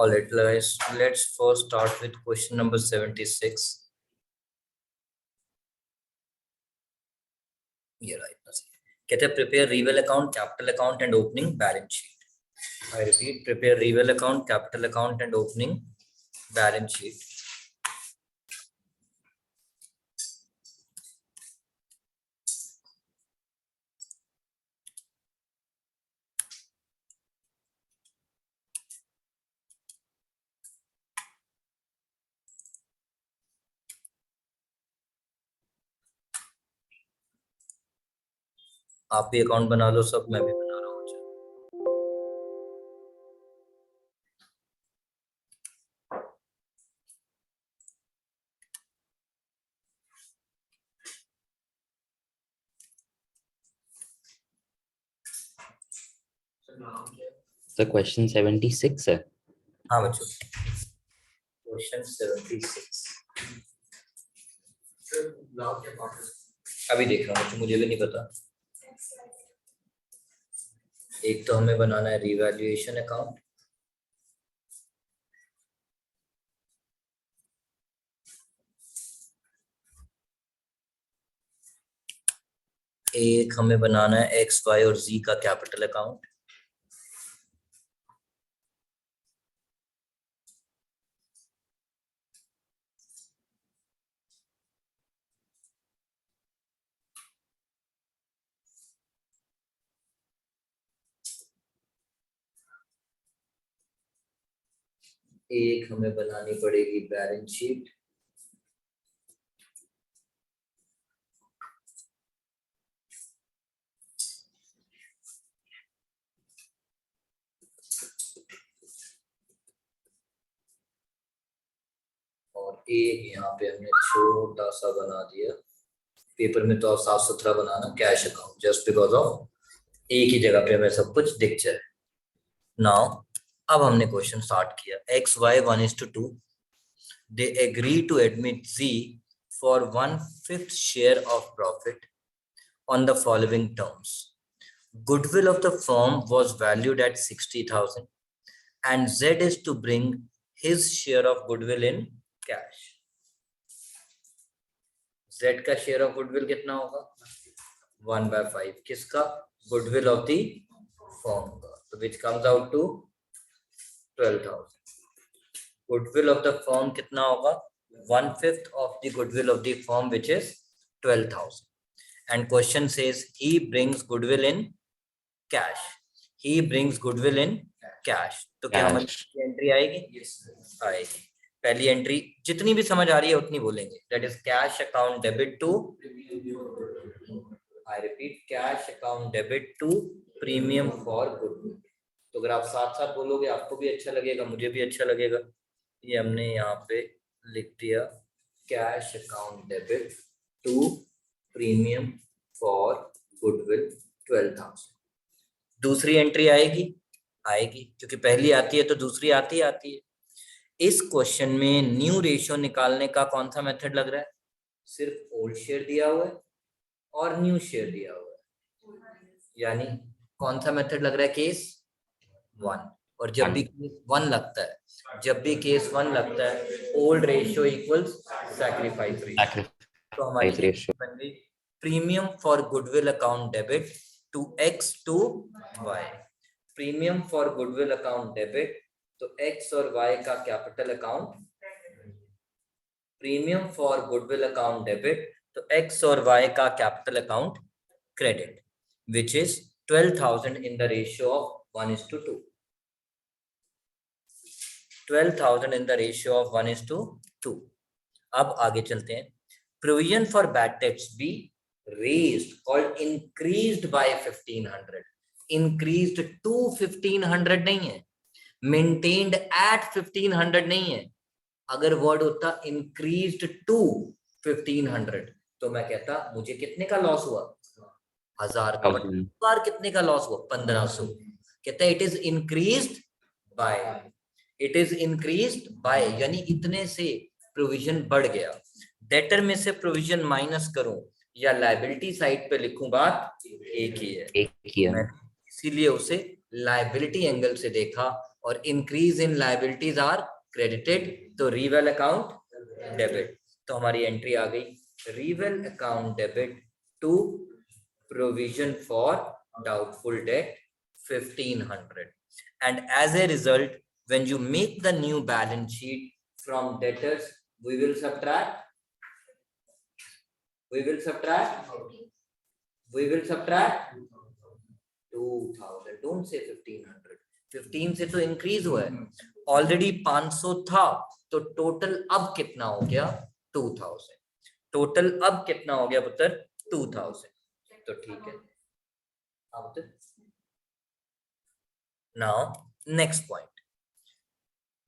All right, let's first start with question number 76. ये right. कहते हैं prepare reval account, capital account and opening balance sheet. I repeat, prepare reval account, capital account and opening balance sheet. आप भी account बना लो, सब मैं भी बना रहा हूँ। The question 76 है। हाँ बच्चों, क्वेश्चन 76 अभी देख रहा हूँ, मुझे भी नहीं पता। एक तो हमें बनाना है रिवैल्यूएशन अकाउंट, एक हमें बनाना है एक्स वाई और जी का कैपिटल अकाउंट, एक हमें बनानी पड़ेगी बैलेंस शीट, और एक यहाँ पे हमने छोटा सा बना दिया, पेपर में तो साफ सुथरा बनाना cash account, just because of एक ही जगह पे हमें सब कुछ दिख जाए। नाउ अब हमने क्वेश्चन स्टार्ट किया। X Y 1:2, they agree to admit G for 1/5 share of profit on the following terms. Goodwill of the firm was valued at 60,000 and Z is to bring his share of goodwill in cash. Z का share of goodwill कितना होगा? 1/5. किसका? Goodwill of the firm का, so which comes out to 12,000. Goodwill of the firm कितना होगा? 1/5 of the goodwill of the firm, which is 12,000. And question says he brings goodwill in cash. He brings goodwill in cash. तो क्या हमारी entry आएगी? Yes, आएगी। पहली entry जितनी भी समझ आ रही है उतनी बोलेंगे। That is cash account debit to, I repeat, cash account debit to premium for goodwill. तो अगर आप साथ साथ बोलोगे आपको भी अच्छा लगेगा, मुझे भी अच्छा लगेगा। ये हमने यहाँ पे लिख दिया, cash account debit to premium for goodwill 12,000। दूसरी एंट्री आएगी क्योंकि पहली आती है तो दूसरी आती है। इस क्वेश्चन में न्यू रेशियो निकालने का कौन सा मेथड लग रहा है? सिर्फ ओल्ड शेयर दिया हुआ है और न्यू शेयर दिया हुआ है, यानी कौन सा मेथड लग रहा है? केस 1। और जब भी केस 1 लगता है old ratio equals sacrifice ratio. तो हमारी बन गई premium for goodwill account debit to X to Y. Premium for goodwill account debit to X और वाई का capital account, premium for goodwill account debit to X और Y का capital account credit, which is 12,000 in the ratio of 1:2। 12,000 in the ratio of 1:2। अब आगे चलते हैं। Provision for bad debts be raised or increased by 1,500. Increased to 1,500 नहीं है, maintained at 1,500 नहीं है। अगर वर्ड होता increased to 1,500 तो मैं कहता मुझे कितने का लॉस हुआ? 1,000 का। बार कितने का लॉस हुआ? 1,500। कहता है it is increased by यानी इतने से प्रोविजन बढ़ गया। डेटर में से प्रोविजन माइनस करूं या लायबिलिटी साइड पे लिखूं, बात एक ही है। मैंने इसीलिए उसे लायबिलिटी एंगल से देखा और increase in liabilities are credited, तो रीवेल अकाउंट डेबिट। तो हमारी एंट्री आ गई, reval account debit to provision for doubtful debt 1500, and as a result when you make the new balance sheet from debtors we will subtract 2000, don't say 1500, 15 से तो increase हुआ है, already 500 था, तो टोटल अब कितना हो गया 2000, टोटल अब कितना हो गया पुत्र 2000, तो ठीक है। अब now next point,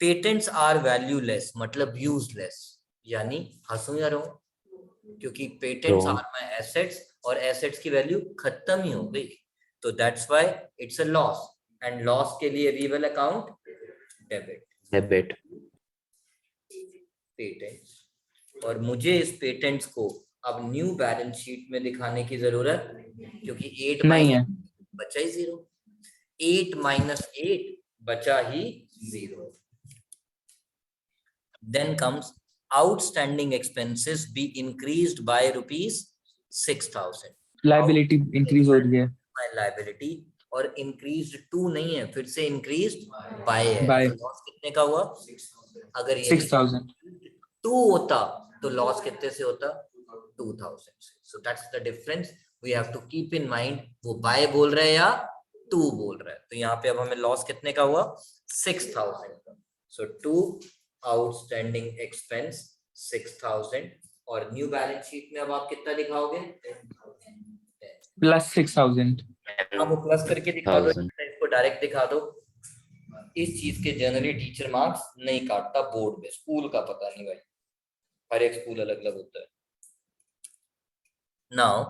patents are valueless मतलब यूजलेस, यानी हंसू या रो, क्योंकि पेटेंट्स आर माय एसेट्स और एसेट्स की वैल्यू खत्म ही हो गई, तो that's why it's a loss, and loss के लिए रीवेल अकाउंट डेबिट पेटेंट्स। और मुझे इस पेटेंट्स को अब न्यू बैलेंस शीट में दिखाने की जरूरत, क्योंकि 8 नहीं है, बचा ही 0, 8 - 8 बचा ही 0। Then comes outstanding expenses be increased by ₹6,000. Liability increase हो रही है, My liability और increased to नहीं है, फिर से increased by है, By. तो लॉस कितने का हुआ, अगर ये 6000 2 होता तो लॉस कितने से होता 2000 से। So that's the difference we have to keep in mind, वो बाय बोल रहे हैं या 2 बोल रहे हैं, तो यहाँ पे अब हमें लॉस कितने का हुआ 6000 का। So 2 आउटस्टैंडिंग एक्सपेंस 6000, और न्यू बैलेंस शीट में अब आप कितना दिखाओगे प्लस 6000, अब वो प्लस करके दिखा दो, इसको डायरेक्ट दिखा दो। इस चीज के जनरली टीचर मार्क्स नहीं काटता बोर्ड में, स्कूल का पता नहीं भाई, हर एक स्कूल अलग अलग होता है। Now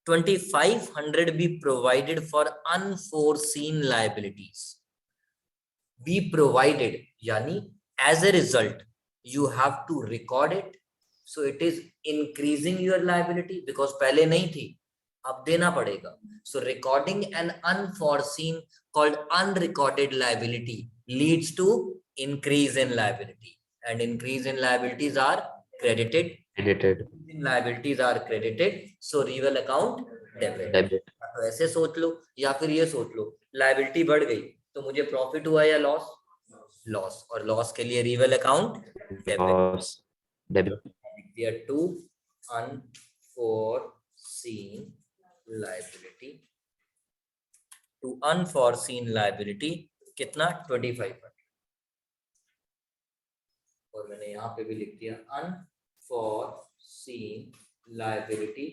2500 be provided for unforeseen liabilities, be provided यानी as a result you have to record it, so it is increasing your liability because पहले नहीं थी, अब देना पड़ेगा। So recording an unforeseen called unrecorded liability leads to increase in liability, and increase in liabilities are credited, liabilities are credited, so reveal account debit. तो ऐसे सोच लो, या फिर ये सोच लो लायबिलिटी बढ़ गई तो मुझे प्रॉफिट हुआ या लॉस, लॉस, और लॉस के लिए reval account debit. To unforeseen liability, to unforeseen liability कितना 2500, और मैंने यहाँ पे भी लिख दिया अनफोरसीन लायबिलिटी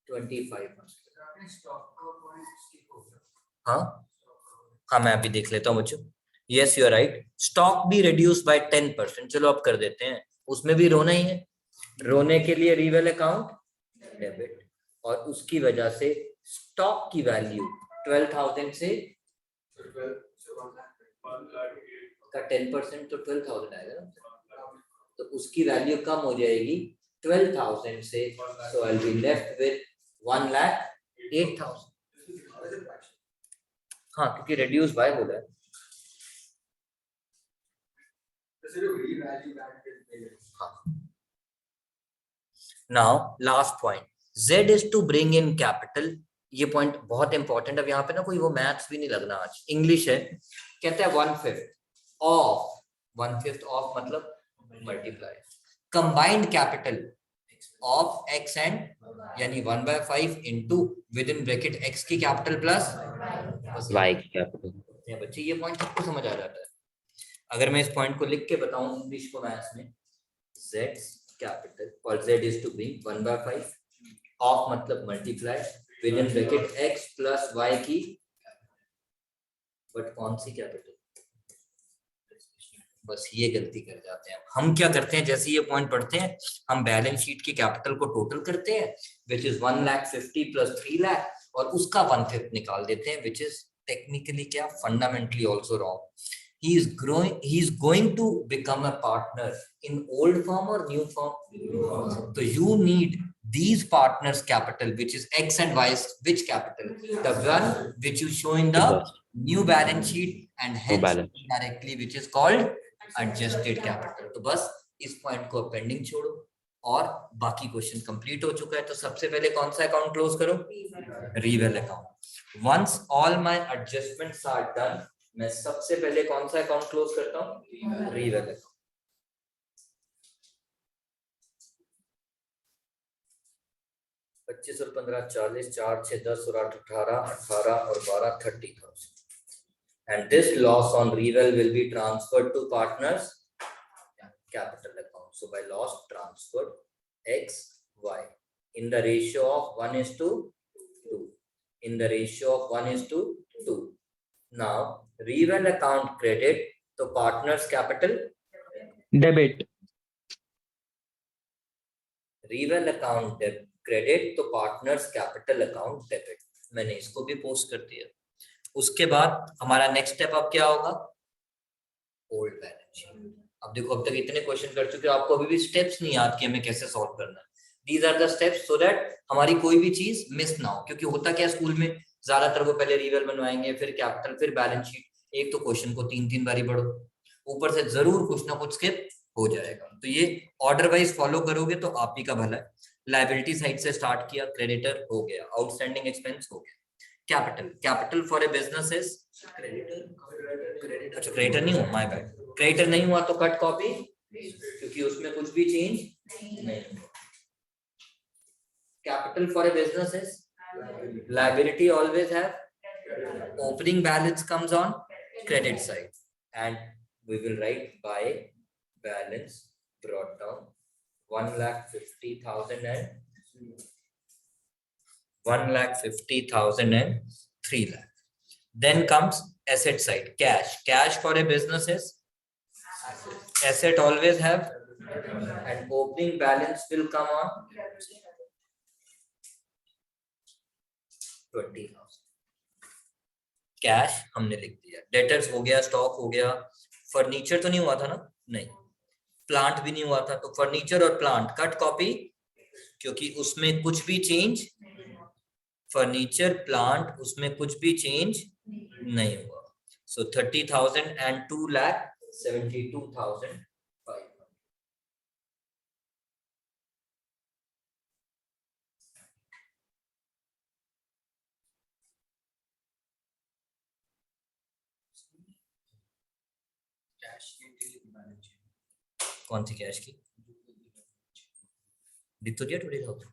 2500। हाँ मैं अभी देख लेता हूँ बच्चों। Yes, you are right. Stock भी reduced by 10%. चलो अब कर देते हैं, उसमें भी रोना ही है, रोने के लिए रीवेल अकाउंट डेबिट, और उसकी वजह से स्टॉक की वैल्यू 12,000 से का 10% तो 12,000 आएगा ना, तो उसकी वैल्यू कम हो जाएगी 12,000 से, so I'll be left with 1,08,000। हाँ क्योंकि रिड्यूस बाय बोला है। Now last point, Z is to bring in capital, ये पॉइंट बहुत इंपॉर्टेंट। अब यहाँ पे ना कोई वो मैथ्स भी नहीं लगना, आज इंग्लिश है। कहते हैं 1/5 ऑफ मतलब multiply combined capital of x and, यानी 1/5 into with in bracket x की कैपिटल प्लस y की कैपिटल। बच्चे ये पॉइंट सबको समझ आ जाता है। अगर मैं इस पॉइंट को लिख के बताऊं इंग्लिश को मैथ्स में, z कैपिटल और z is to be 1/5 of मतलब multiply with in bracket x plus y की, बट कौन सी कैपिटल, बस ये गलती कर जाते हैं हम। क्या करते हैं, जैसे ये पॉइंट पढ़ते हैं हम बैलेंस शीट की कैपिटल को टोटल करते हैं विच इज 1,50,000 प्लस 3 लाख, और उसका 1/5 निकाल देते हैं, विच इज टेक्निकली क्या fundamentally also wrong. he is going to become a partner in old firm or new firm. So you need these partners capital, which is X and Y, which capital? The one which you show in the Yes. new balance sheet, and hence balance. directly which is called adjusted capital. तो बस इस point को pending छोड़ो और बाकी question complete हो चुका है। तो सबसे पहले कौन सा अकाउंट क्लोज करो? Reval account. Once all my adjustments are done, मैं सबसे पहले कौन सा अकाउंट क्लोज करता हूँ? Reveal account. 25 और 15 40, 4 6 10 और 8 18, 18 और 12 30,000, and this loss on reval will be transferred to partners capital account. So by loss transferred, X Y in the ratio of 1:2, in the ratio of 1:2. Now reval account credit to partners capital Debit. reval account credit to partners capital account debit। मैंने इसको भी post कर दिया। उसके बाद हमारा next step अब क्या होगा? Old balance sheet. अब देखो, अब तक इतने क्वेश्चन कर चुके हो, आपको अभी भी स्टेप्स नहीं याद कि हमें कैसे सॉल्व करना है। These are the steps so that हमारी कोई भी चीज मिस ना हो। क्योंकि होता क्या स्कूल में, ज्यादातर वो पहले रिवेल बनवाएंगे, फिर कैपिटल, फिर बैलेंस शीट। एक तो क्वेश्चन को 3-3 बारी पढ़ो, ऊपर से जरूर कुछ ना कुछ स्किप हो जाएगा। तो ये ऑर्डर वाइज फॉलो करोगे तो आप ही का भला है। लायबिलिटी साइड से स्टार्ट किया, क्रेडिटर हो गया, आउटस्टैंडिंग एक्सपेंस हो गया। Capital for a business is creditor. अच्छा, क्रेडिटर नहीं हुआ, माय बैड। क्रेडिटर नहीं हुआ तो कट कॉपी, क्योंकि उसमें कुछ भी चेंज नहीं हुआ। Capital for a business is liability, always have opening balance comes on credit side, and we will write by balance brought down 1,50,000 and 1,50,000 and 3 lakh. Then comes asset side, cash for a business is asset, always have, and opening balance will come on 20,000। Cash हमने लिख दिया, debtors हो गया, stock हो गया। Furniture तो नहीं हुआ था ना? नहीं। प्लांट भी नहीं हुआ था, तो फर्नीचर और प्लांट कट कॉपी, क्योंकि उसमें कुछ भी चेंज, फर्नीचर प्लांट उसमें कुछ भी चेंज नहीं हुआ। सो 30,000 and 2,72,500। कौन सी कैश की? लिख तो दिया 20,000,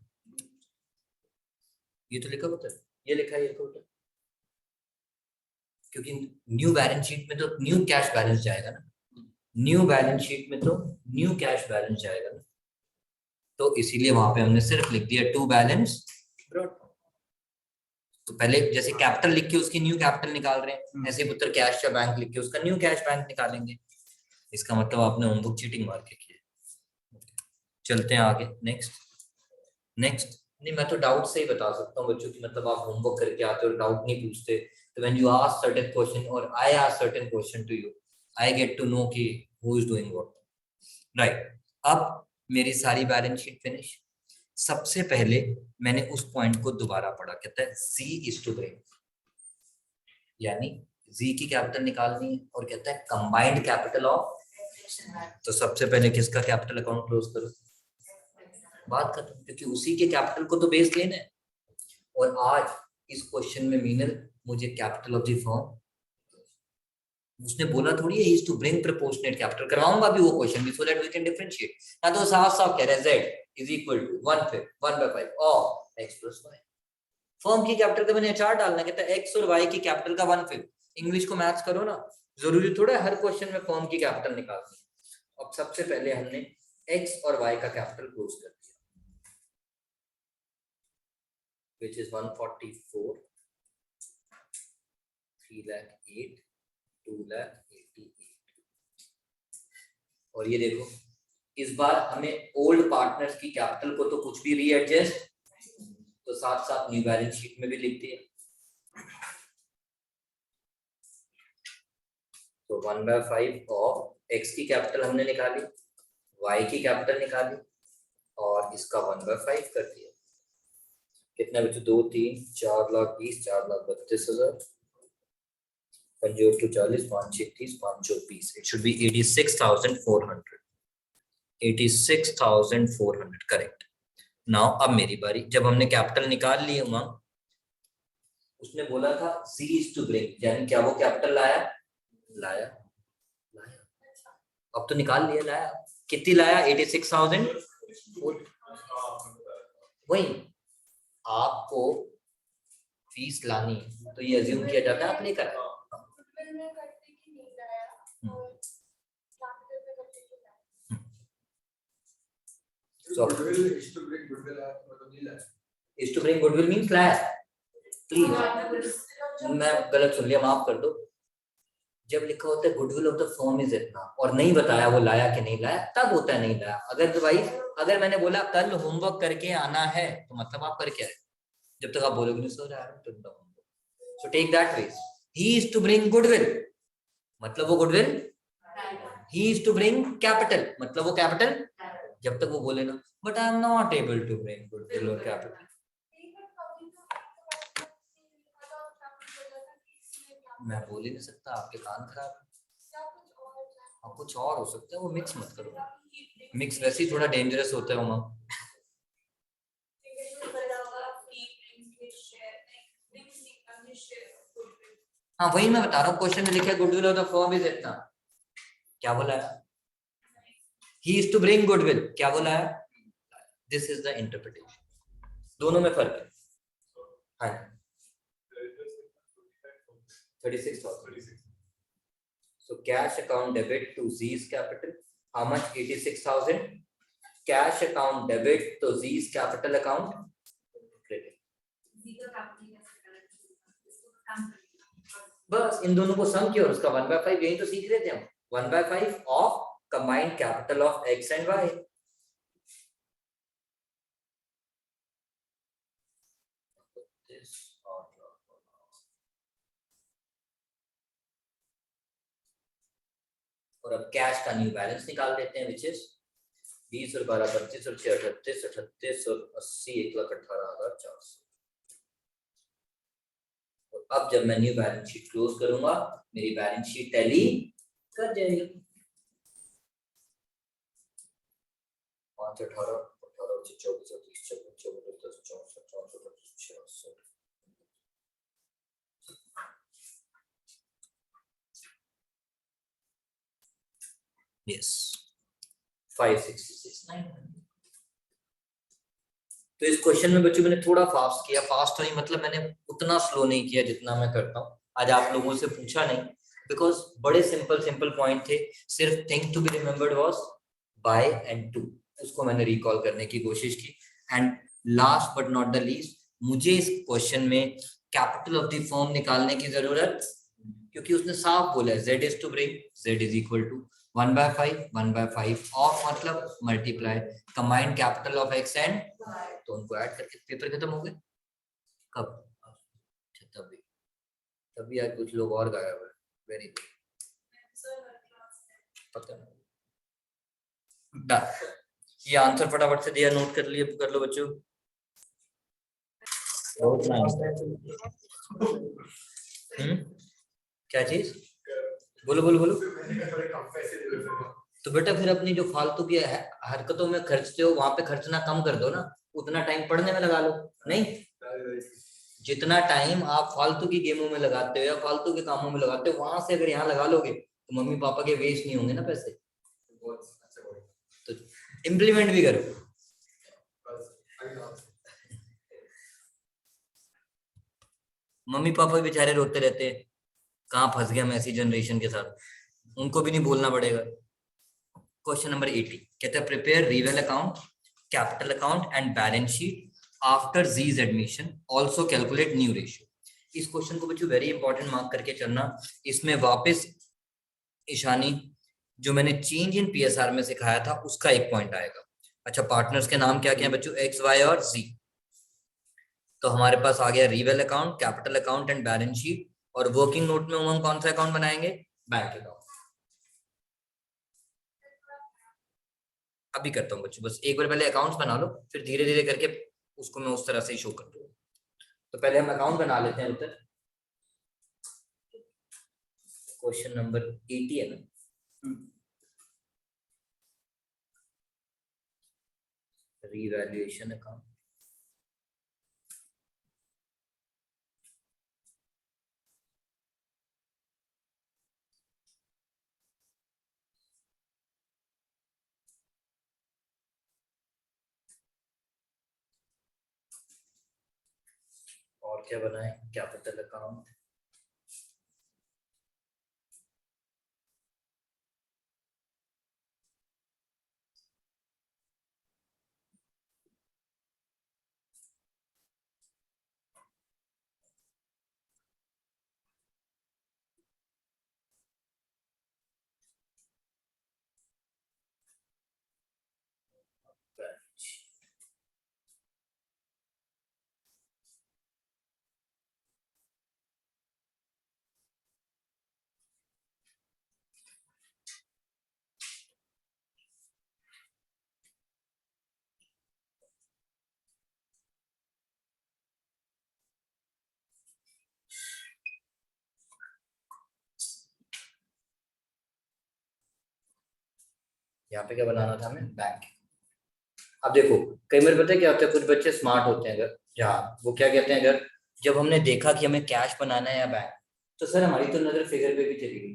ये तो लिखा होता है, ये लिखा है, ये लिखा होता है। क्योंकि न्यू बैलेंस शीट में तो न्यू कैश बैलेंस जाएगा ना, न्यू बैलेंस शीट में तो न्यू कैश बैलेंस जाएगा ना, तो इसीलिए वहां पे हमने सिर्फ लिख दिया टू बैलेंस ब्रॉट। तो पहले जैसे कैपिटल लिख के उसकी न्यू कैपिटल निकाल रहे हैं, ऐसे पुत्र कैश या बैंक लिख के उसका न्यू कैश बैंक निकालेंगे। इसका मतलब आपने होमवर्क चीटिंग मार के किया। चलते हैं आगे। नेक्स्ट नहीं, मैं तो डाउट से ही बता सकता हूँ बच्चों की, मतलब आप होमवर्क करके आते हो, डाउट नहीं पूछते। तो when you ask certain question और I ask certain question to you, I get to know कि who is doing what, right. अब मेरी सारी बैलेंस शीट फिनिश। सबसे पहले मैंने उस पॉइंट को दोबारा पढ़ा, कहता है Z इज टू ब्रिंग, यानी Z की कैपिटल निकालनी है, और कहता है कंबाइंड कैपिटल ऑफ। तो सबसे पहले किसका कैपिटल अकाउंट क्लोज करो, बात खत्म, क्योंकि उसी के कैपिटल को तो बेस लेना है। और आज इस क्वेश्चन में मीनल मुझे कैपिटल ऑफ द फर्म, उसने बोला थोड़ी है is to bring proportionate capital, करवाऊंगा भी वो क्वेश्चन भी, so that we can differentiate. ना तो साफ साफ कह रहा है z इज इक्वल टू 1/5 1/5 और x + y। फर्म की कैपिटल का मैंने चार्ट डालना, कहता है x और y की कैपिटल का 1/5। इंग्लिश को मैच करो ना, जरूरी थोड़ा है हर क्वेश्चन में फर्म की कैपिटल निकालनी। अब सबसे पहले हमने x और y का कैपिटल क्लोज कर दिया, which is 144, 3,08,000, 2,88,000। और ये देखो, इस बार हमें ओल्ड पार्टनर्स की कैपिटल को तो कुछ भी रीएडजस्ट, तो साथ साथ न्यू बैलेंस शीट में भी लिख दिया। तो 1/5 ऑफ x की कैपिटल हमने निकाली, y की कैपिटल निकाली और इसका 1/5 कर दिया। कितने बच्चों? 2 3 4,20,000 4,32,000 5 40 5 30 5 20। It should be 86,400. 86,400 correct. Now अब मेरी बारी। जब हमने कैपिटल निकाल ली उमंग, उसने बोला था C is to bring, यानी क्या वो कैपिटल लाया? लाया। अब तो निकाल लिया, लाया। कितनी लाया? 86,000। वही आपको फीस लानी तो ये अज्यूम किया जाता है आप लेकर आए। is to bring goodwill means लाया। प्लीज, मैं गलत सुन लिया, माफ कर दो। जब लिखा होता है goodwill of the firm is इतना और नहीं बताया वो लाया कि नहीं लाया, तब होता है नहीं लाया। अगर मैंने बोला कल होमवर्क करके आना है तो मतलब आप करके आए। जब तक आप बोलोगे नहीं सर यार तो homework, so take that ways. He is to bring goodwill मतलब वो goodwill, he is to bring capital मतलब वो कैपिटल। जब तक वो बोले ना but I am not able to bring goodwill और कैपिटल, मैं बोल ही नहीं सकता, आपके कान खराब है। और कुछ और हो सकता है, वो मिक्स मत करो। मिक्स वैसे ही थोड़ा डेंजरस होता है उमा। हाँ वही मैं बता रहा हूँ, क्वेश्चन में लिखा है goodwill of the firm is इतना, क्या बोला है? He is to bring goodwill, क्या बोला है? This is the interpretation. दोनों में फर्क है। हाँ 36,000. So cash account debit to Z's capital. How much? 86,000. Cash account debit to Z's capital account. Credit. बस इन दोनों को सम किया और उसका 1/5, यही तो सीख रहे थे हम। 1/5 of combined capital of X and Y. और अब कैश का न्यू बैलेंस निकाल देते हैं, विच इज 20 और 12 25 और 6 38 38 और 80 1,18,400। और अब जब मैं न्यू बैलेंस शीट क्लोज करूंगा मेरी बैलेंस शीट टैली कर जाएगी। 5 18 18 24 30 24 24 10 64 64 Yes, 566 900। तो इस क्वेश्चन में बच्चों मैंने थोड़ा फास्ट किया, फास्ट तो नहीं मतलब मैंने उतना स्लो नहीं किया जितना मैं करता हूँ। आज आप लोगों से पूछा नहीं बिकॉज बड़े सिंपल पॉइंट थे। सिर्फ thing to be remembered was by and to, उसको मैंने रिकॉल करने की कोशिश की। And last but not the least, मुझे इस क्वेश्चन में कैपिटल ऑफ द फर्म निकालने की जरूरत, क्योंकि उसने साफ बोला है z is to bring z is equal to 1/5 of मतलब multiply combined capital of x and, तो उनको ऐड करके पेपर खत्म हो गए। कब? तभी आज कुछ लोग और गायब हुए। वेरी गुड, पता नहीं। ये आंसर फटाफट से दिया, नोट कर लिए, कर लो बच्चों। क्या चीज? बोलो बोलो बोलो। तो बेटा फिर अपनी जो फालतू की हरकतों में खर्चते हो वहां पे खर्चना कम कर दो ना, उतना टाइम पढ़ने में लगा लो। नहीं, जितना टाइम आप फालतू की गेमों में लगाते हो या फालतू के कामों में लगाते हो, वहां से अगर यहाँ लगा लोगे तो मम्मी पापा के वेस्ट नहीं होंगे ना पैसे। तो इम्प्लीमेंट भी करो। मम्मी पापा बेचारे रोते रहते हैं, कहाँ फंस गया मैं ऐसी जनरेशन के साथ, उनको भी नहीं बोलना पड़ेगा। क्वेश्चन नंबर 80 कहता है prepare reval account, capital account and balance sheet after G's admission, also calculate new ratio. इस क्वेश्चन को बच्चों वेरी इंपॉर्टेंट मार्क करके चलना। इसमें वापस ईशानी जो मैंने चेंज इन पीएसआर में सिखाया था उसका एक पॉइंट आएगा। अच्छा, पार्टनर्स के नाम क्या क्या है बच्चों? एक्स वाई और जी। तो हमारे पास आ गया reval account, capital account and balance sheet. और वर्किंग नोट में उमंग कौन सा अकाउंट बनाएंगे? Bank account. अभी करता हूँ बच्चों, बस एक बार पहले अकाउंट्स बना लो, फिर धीरे धीरे करके उसको मैं उस तरह से ही शो कर दूंगा। तो पहले हम अकाउंट बना लेते हैं उत्तर। क्वेश्चन नंबर 80 है ना, रीवैल्यूएशन अकाउंट। और क्या बनाए, कैपिटल अकाउंट, यहाँ पे क्या बनाना था हमें, बैंक। अब देखो कई बार पता है क्या होता है, कुछ बच्चे स्मार्ट होते हैं, अगर जहाँ वो क्या कहते हैं, अगर जब हमने देखा कि हमें कैश बनाना है या बैंक, तो सर हमारी तो नजर फिगर पे भी चली गई।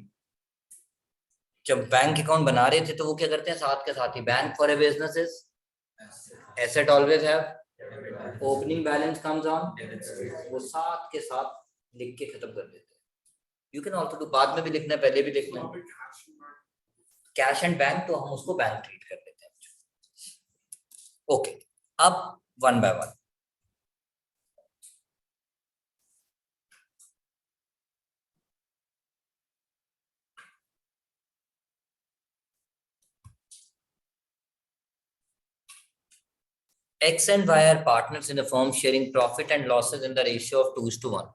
जब बैंक अकाउंट बना रहे थे तो वो क्या करते हैं, साथ के साथ ही bank for a business is asset always have opening balance comes on, वो साथ के साथ लिख के खत्म कर देते हैं। यू कैन ऑल्सो डू, बाद में भी लिखना है, पहले भी लिखना है। कैश एंड बैंक तो हम उसको बैंक ट्रीट कर लेते हैं। ओके, अब one by one. X and Y are partners in the firm sharing profit and losses in the ratio of 2:1.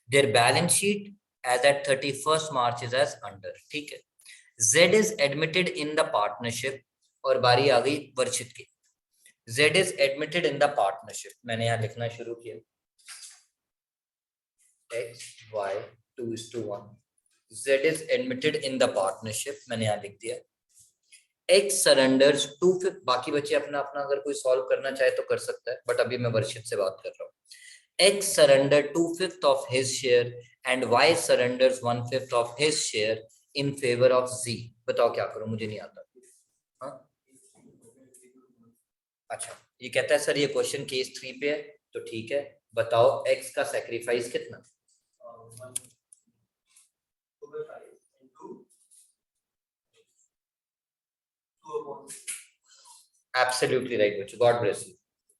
Their balance sheet as at 31st March is as under. ठीक है, Z is admitted in the partnership, और बारी आ गई वर्षित की। Z is admitted in the partnership, मैंने यहाँ लिखना शुरू किया, X, Y 2:1. Z is admitted in the partnership, मैंने यहाँ लिख दिया। X surrenders 2/5, बाकी बच्चे अपना अपना अगर कोई सॉल्व करना चाहे तो कर सकता है, बट अभी मैं वर्षित से बात कर रहा हूँ। X surrender 2/5 of his share and Y surrenders 1/5 of his share in favor of Z। बताओ क्या करूं, मुझे नहीं आता। हाँ अच्छा, ये कहता है सर ये क्वेश्चन केस 3 पे है, तो ठीक है, बताओ X का सैक्रिफाइस कितना। Absolutely right बच्चों, God bless you,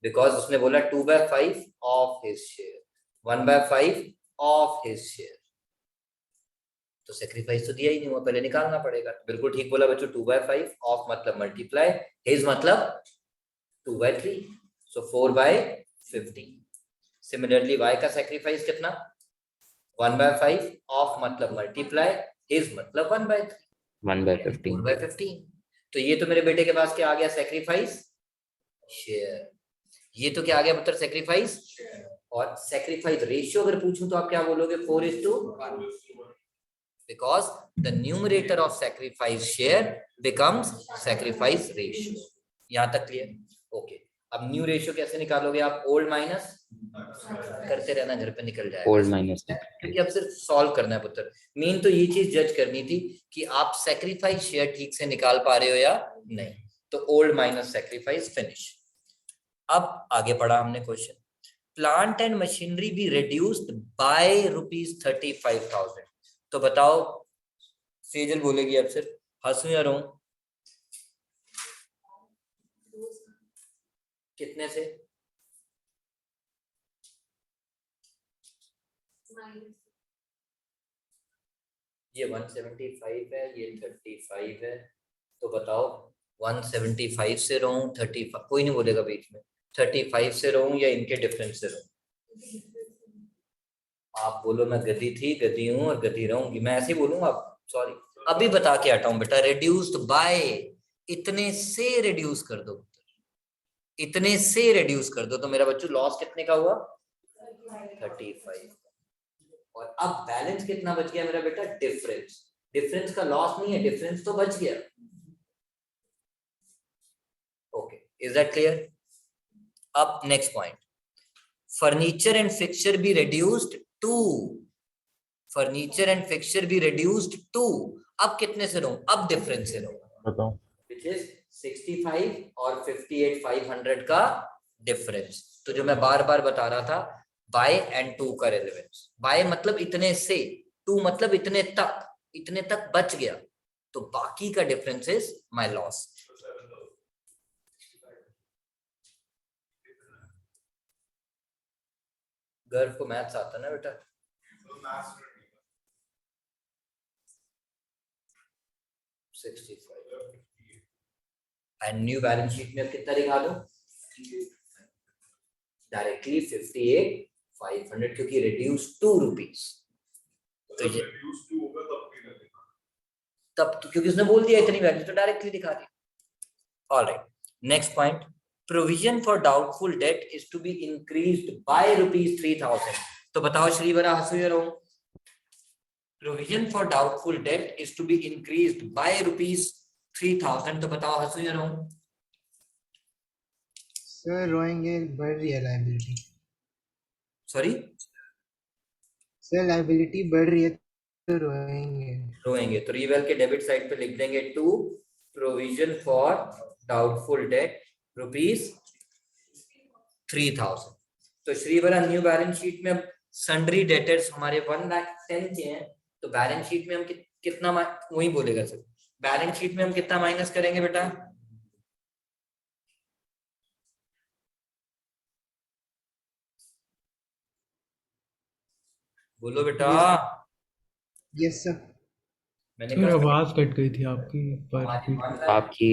because उसने बोला 2/5 of his share, 1/5 of his share, तो सेक्रीफाइस तो दिया ही नहीं हुआ, पहले निकालना पड़ेगा। बिल्कुल ठीक बोला बच्चों, 2/5 ऑफ मतलब मल्टीप्लाई, हिज मतलब 2/3, सो 4/15। सिमिलरली y का सेक्रीफाइस कितना, 1/5 ऑफ मतलब मल्टीप्लाई, हिज मतलब 1/3, 1/15। 1/15। तो ये तो मेरे बेटे के पास क्या आ गया, सेक्रीफाइस शेयर। ये तो क्या आ गया पुत्र, सेक्रीफाइस। और सेक्रीफाइस रेशियो अगर पूछूं तो आप क्या बोलोगे, 4:1, because the numerator of sacrifice share becomes sacrifice ratio। यहां तक क्लियर, ओके। अब न्यू रेशियो कैसे निकालोगे आप, ओल्ड माइनस करते रहना, घर पे निकल जाएगा, ओल्ड माइनस, क्योंकि अब सिर्फ सॉल्व करना है पुत्र। मेन तो ये चीज जज करनी थी कि आप सेक्रीफाइस शेयर ठीक से निकाल पा रहे हो या नहीं, तो ओल्ड माइनस सेक्रीफाइस, फिनिश। अब आगे पढ़ा हमने question, plant and machinery be reduced by ₹35,000। तो बताओ, सेजल बोलेगी अब सिर्फ, हंसू या रहूं, कितने से, ये 175 है, ये 35 है, तो बताओ 175 से रहूं, 35, कोई नहीं बोलेगा बीच में, 35 से रहूं या इनके डिफरेंस से रहूं। आप बोलो मैं गधी थी, गधी हूं और गधी रहूंगी, मैं ऐसे ही बोलूंगा। सॉरी अभी बता के हटाऊं बेटा, रिड्यूस्ड बाय, इतने से रिड्यूस कर दो, इतने से रिड्यूस कर दो, तो मेरा बच्चों लॉस कितने का हुआ 35। और अब बैलेंस कितना बच गया मेरा बेटा, डिफरेंस, डिफरेंस का लॉस नहीं है, डिफरेंस तो बच गया। Okay, is that clear? अब next point, furniture and fixture be reduced to, furniture and fixture be reduced to, अब कितने से रहूं, अब डिफरेंस से रहूं, बताओ। विच इज 65 और 58,500 का डिफरेंस। तो जो मैं बार बार बता रहा था, बाय एंड टू का रेलेवेंस, बाय मतलब इतने से, टू मतलब इतने तक बच गया, तो बाकी का डिफरेंस इज माय लॉस। गर्व को मैथ्स आता ना बेटा? एंड न्यू बैलेंस शीट में कितना दिखा दो, डायरेक्टली 58,500, क्योंकि रिड्यूस 2 रुपीज, तो ये तब तो, क्योंकि उसने बोल दिया इतनी वैल्यू, तो डायरेक्टली दिखा दी। Alright, next point, provision for doubtful debt is to be increased by ₹3,000। तो बताओ श्रीवरा, हंसो या रो? Provision for doubtful debt is to be increased by ₹3,000, तो बताओ हंसो या रो? सर रोएंगे, बढ़ रही है लायबिलिटी। सॉरी, सर लायबिलिटी बढ़ रही है तो रोएंगे। तो रिवेल के डेबिट साइड पे लिख देंगे to provision for doubtful debt ₹3,000। तो श्रीवरा न्यू बैलेंस शीट में अब सन्ड्री डेटर्स हमारे 1,10,000 के हैं, तो बैलेंस शीट में हम कितना वही बोलेगा सर, बैलेंस शीट में हम कितना माइनस करेंगे बेटा? बोलो बेटा। Yes sir. मैंने सर कहा आवाज कट गई थी आपकी, पर आपकी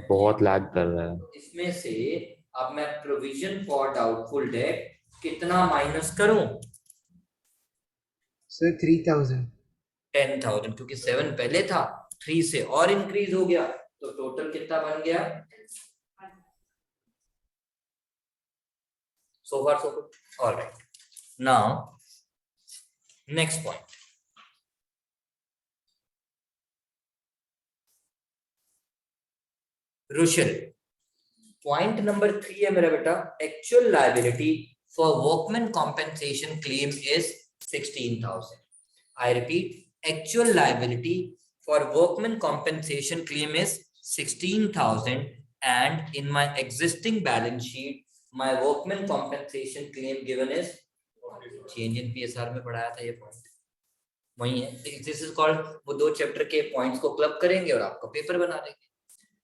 बहुत लैग कर रहा है। इसमें से अब मैं प्रोविजन फॉर डाउटफुल डेट कितना माइनस करूं? सर 3,000। 10,000, क्योंकि 7 पहले था, 3 से और इंक्रीज हो गया, तो टोटल कितना बन गया? So far so good. All right. Now, next point. Rushil, point number 3 है मेरा बेटा, actual liability for workman compensation claim is 16,000। I repeat, actual liability for workman compensation claim is 16,000, and in my existing balance sheet, my workman compensation claim given is, change in PSR में पढ़ाया था ये point, वही है। This is called, वो 2 chapter के points को club करेंगे और आपका पेपर बना देंगे।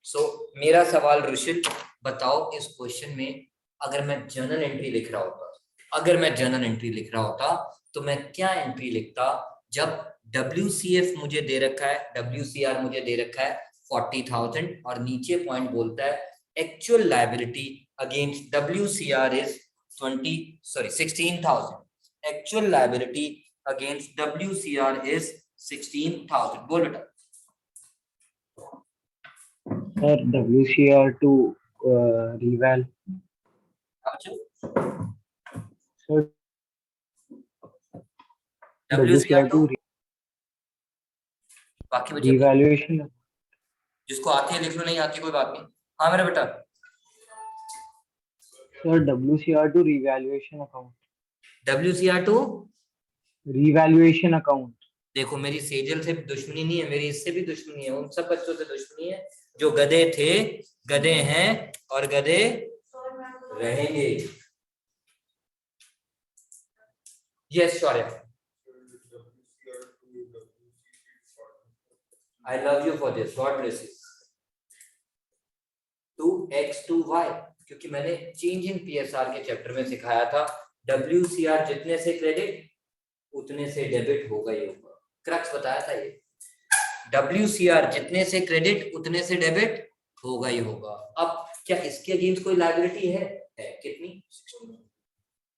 सो मेरा सवाल रुशिल, बताओ इस क्वेश्चन में अगर मैं जर्नल एंट्री लिख रहा होता, तो मैं क्या एंट्री लिखता? जब WCF मुझे दे रखा है, WCR मुझे दे रखा है 40,000, और नीचे पॉइंट बोलता है actual liability against WCR is 16,000, actual liability against WCR is 16,000। बोल बेटा। Sir WCR to reval, sir WCR to बाकी बच्चे revaluation, जिसको आती है लिख लो, नहीं आती कोई बात नहीं। हाँ मेरा बेटा। Sir WCR to revaluation account, WCR to revaluation account, देखो, मेरी सेजल से दुश्मनी नहीं है, मेरी इससे भी दुश्मनी है, उन सब बच्चों से दुश्मनी है जो गधे थे, गधे हैं और गधे रहेंगे। Yes Shaurya, I love you for this. God bless you. 2x to y, क्योंकि मैंने चेंज इन PSR के चैप्टर में सिखाया था, WCR जितने से क्रेडिट उतने से डेबिट होगा ही होगा। क्रक्स बताया था ये, WCR जितने से क्रेडिट उतने से डेबिट होगा ही होगा। अब क्या इसके अगेंस्ट कोई लायबिलिटी है? कितनी? 16।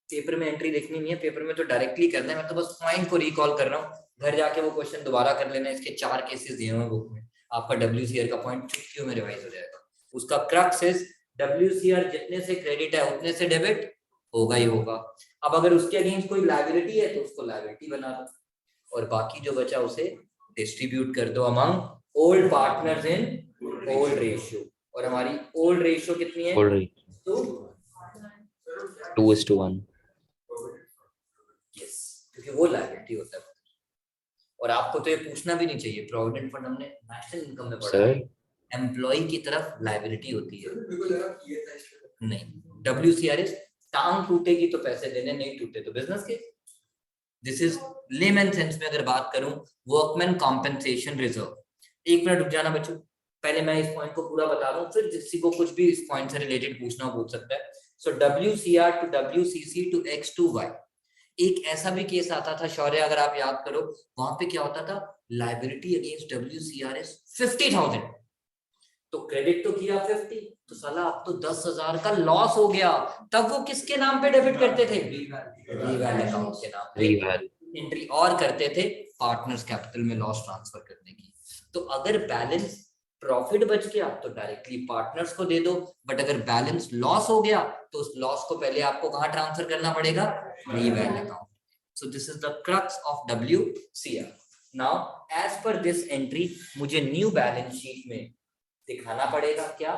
पेपर में एंट्री लिखनी नहीं है, पेपर में तो डायरेक्टली करना है, मैं तो बस पॉइंट को रिकॉल कर रहा हूँ, घर जाके वो क्वेश्चन दोबारा कर लेना, इसके 4 केसेस दिए हुए बुक में, आपका WCR का पॉइंट चुटकियों में रिवाइज हो जाएगा। उसका क्रक्स इज WCR जितने से क्रेडिट है उतने से डेबिट होगा ही होगा। अब अगर उसके अगेंस्ट कोई लायबिलिटी है तो उसको लायबिलिटी बना दो, और बाकी जो बचा उसे डिस्ट्रीब्यूट कर दो among old partners in old ratio. और हमारी ओल्ड रेशियो कितनी है? Already. तो 2:1. यस, क्योंकि वो लायबिलिटी होता है। और आपको तो ये पूछना भी नहीं चाहिए, प्रोविडेंट फंड हमने नेशनल इनकम में पढ़ा है, एम्प्लॉय की तरफ लायबिलिटी होती है। नहीं, WCR इज टांग टूटेगी तो पैसे देने, नहीं टूटे तो बिजनेस के। दिस इज लेमन सेंस में अगर बात करूं, वर्कमैन कॉम्पेंसेशन रिजर्व। 1 मिनट रुक जाना बच्चों, पहले मैं इस पॉइंट को पूरा बता दूं, फिर किसी को कुछ भी इस पॉइंट से रिलेटेड पूछना हो पूछ सकता है। So WCR to WCC to X to Y। एक ऐसा भी केस आता था शौर्य, अगर आप याद करो, वहां पे क्या होता था, लायबिलिटी अगेंस्ट WCR इज 50,000, तो क्रेडिट तो किया 50, तो साला अब तो 10,000 का लॉस हो गया। तब वो किसके नाम पे डेबिट करते थे? रीवैल अकाउंट के नाम पे एंट्री और करते थे पार्टनर्स कैपिटल में लॉस ट्रांसफर करने की। तो अगर बैलेंस प्रॉफिट बच गया तो डायरेक्टली पार्टनर्स को दे दो, बट अगर बैलेंस लॉस हो गया तो उस लॉस को पहले आपको कहां ट्रांसफर करना पड़ेगा? Reval account. So this is the crux of WCR। Now as per this entry मुझे न्यू बैलेंस शीट में दिखाना पड़ेगा क्या?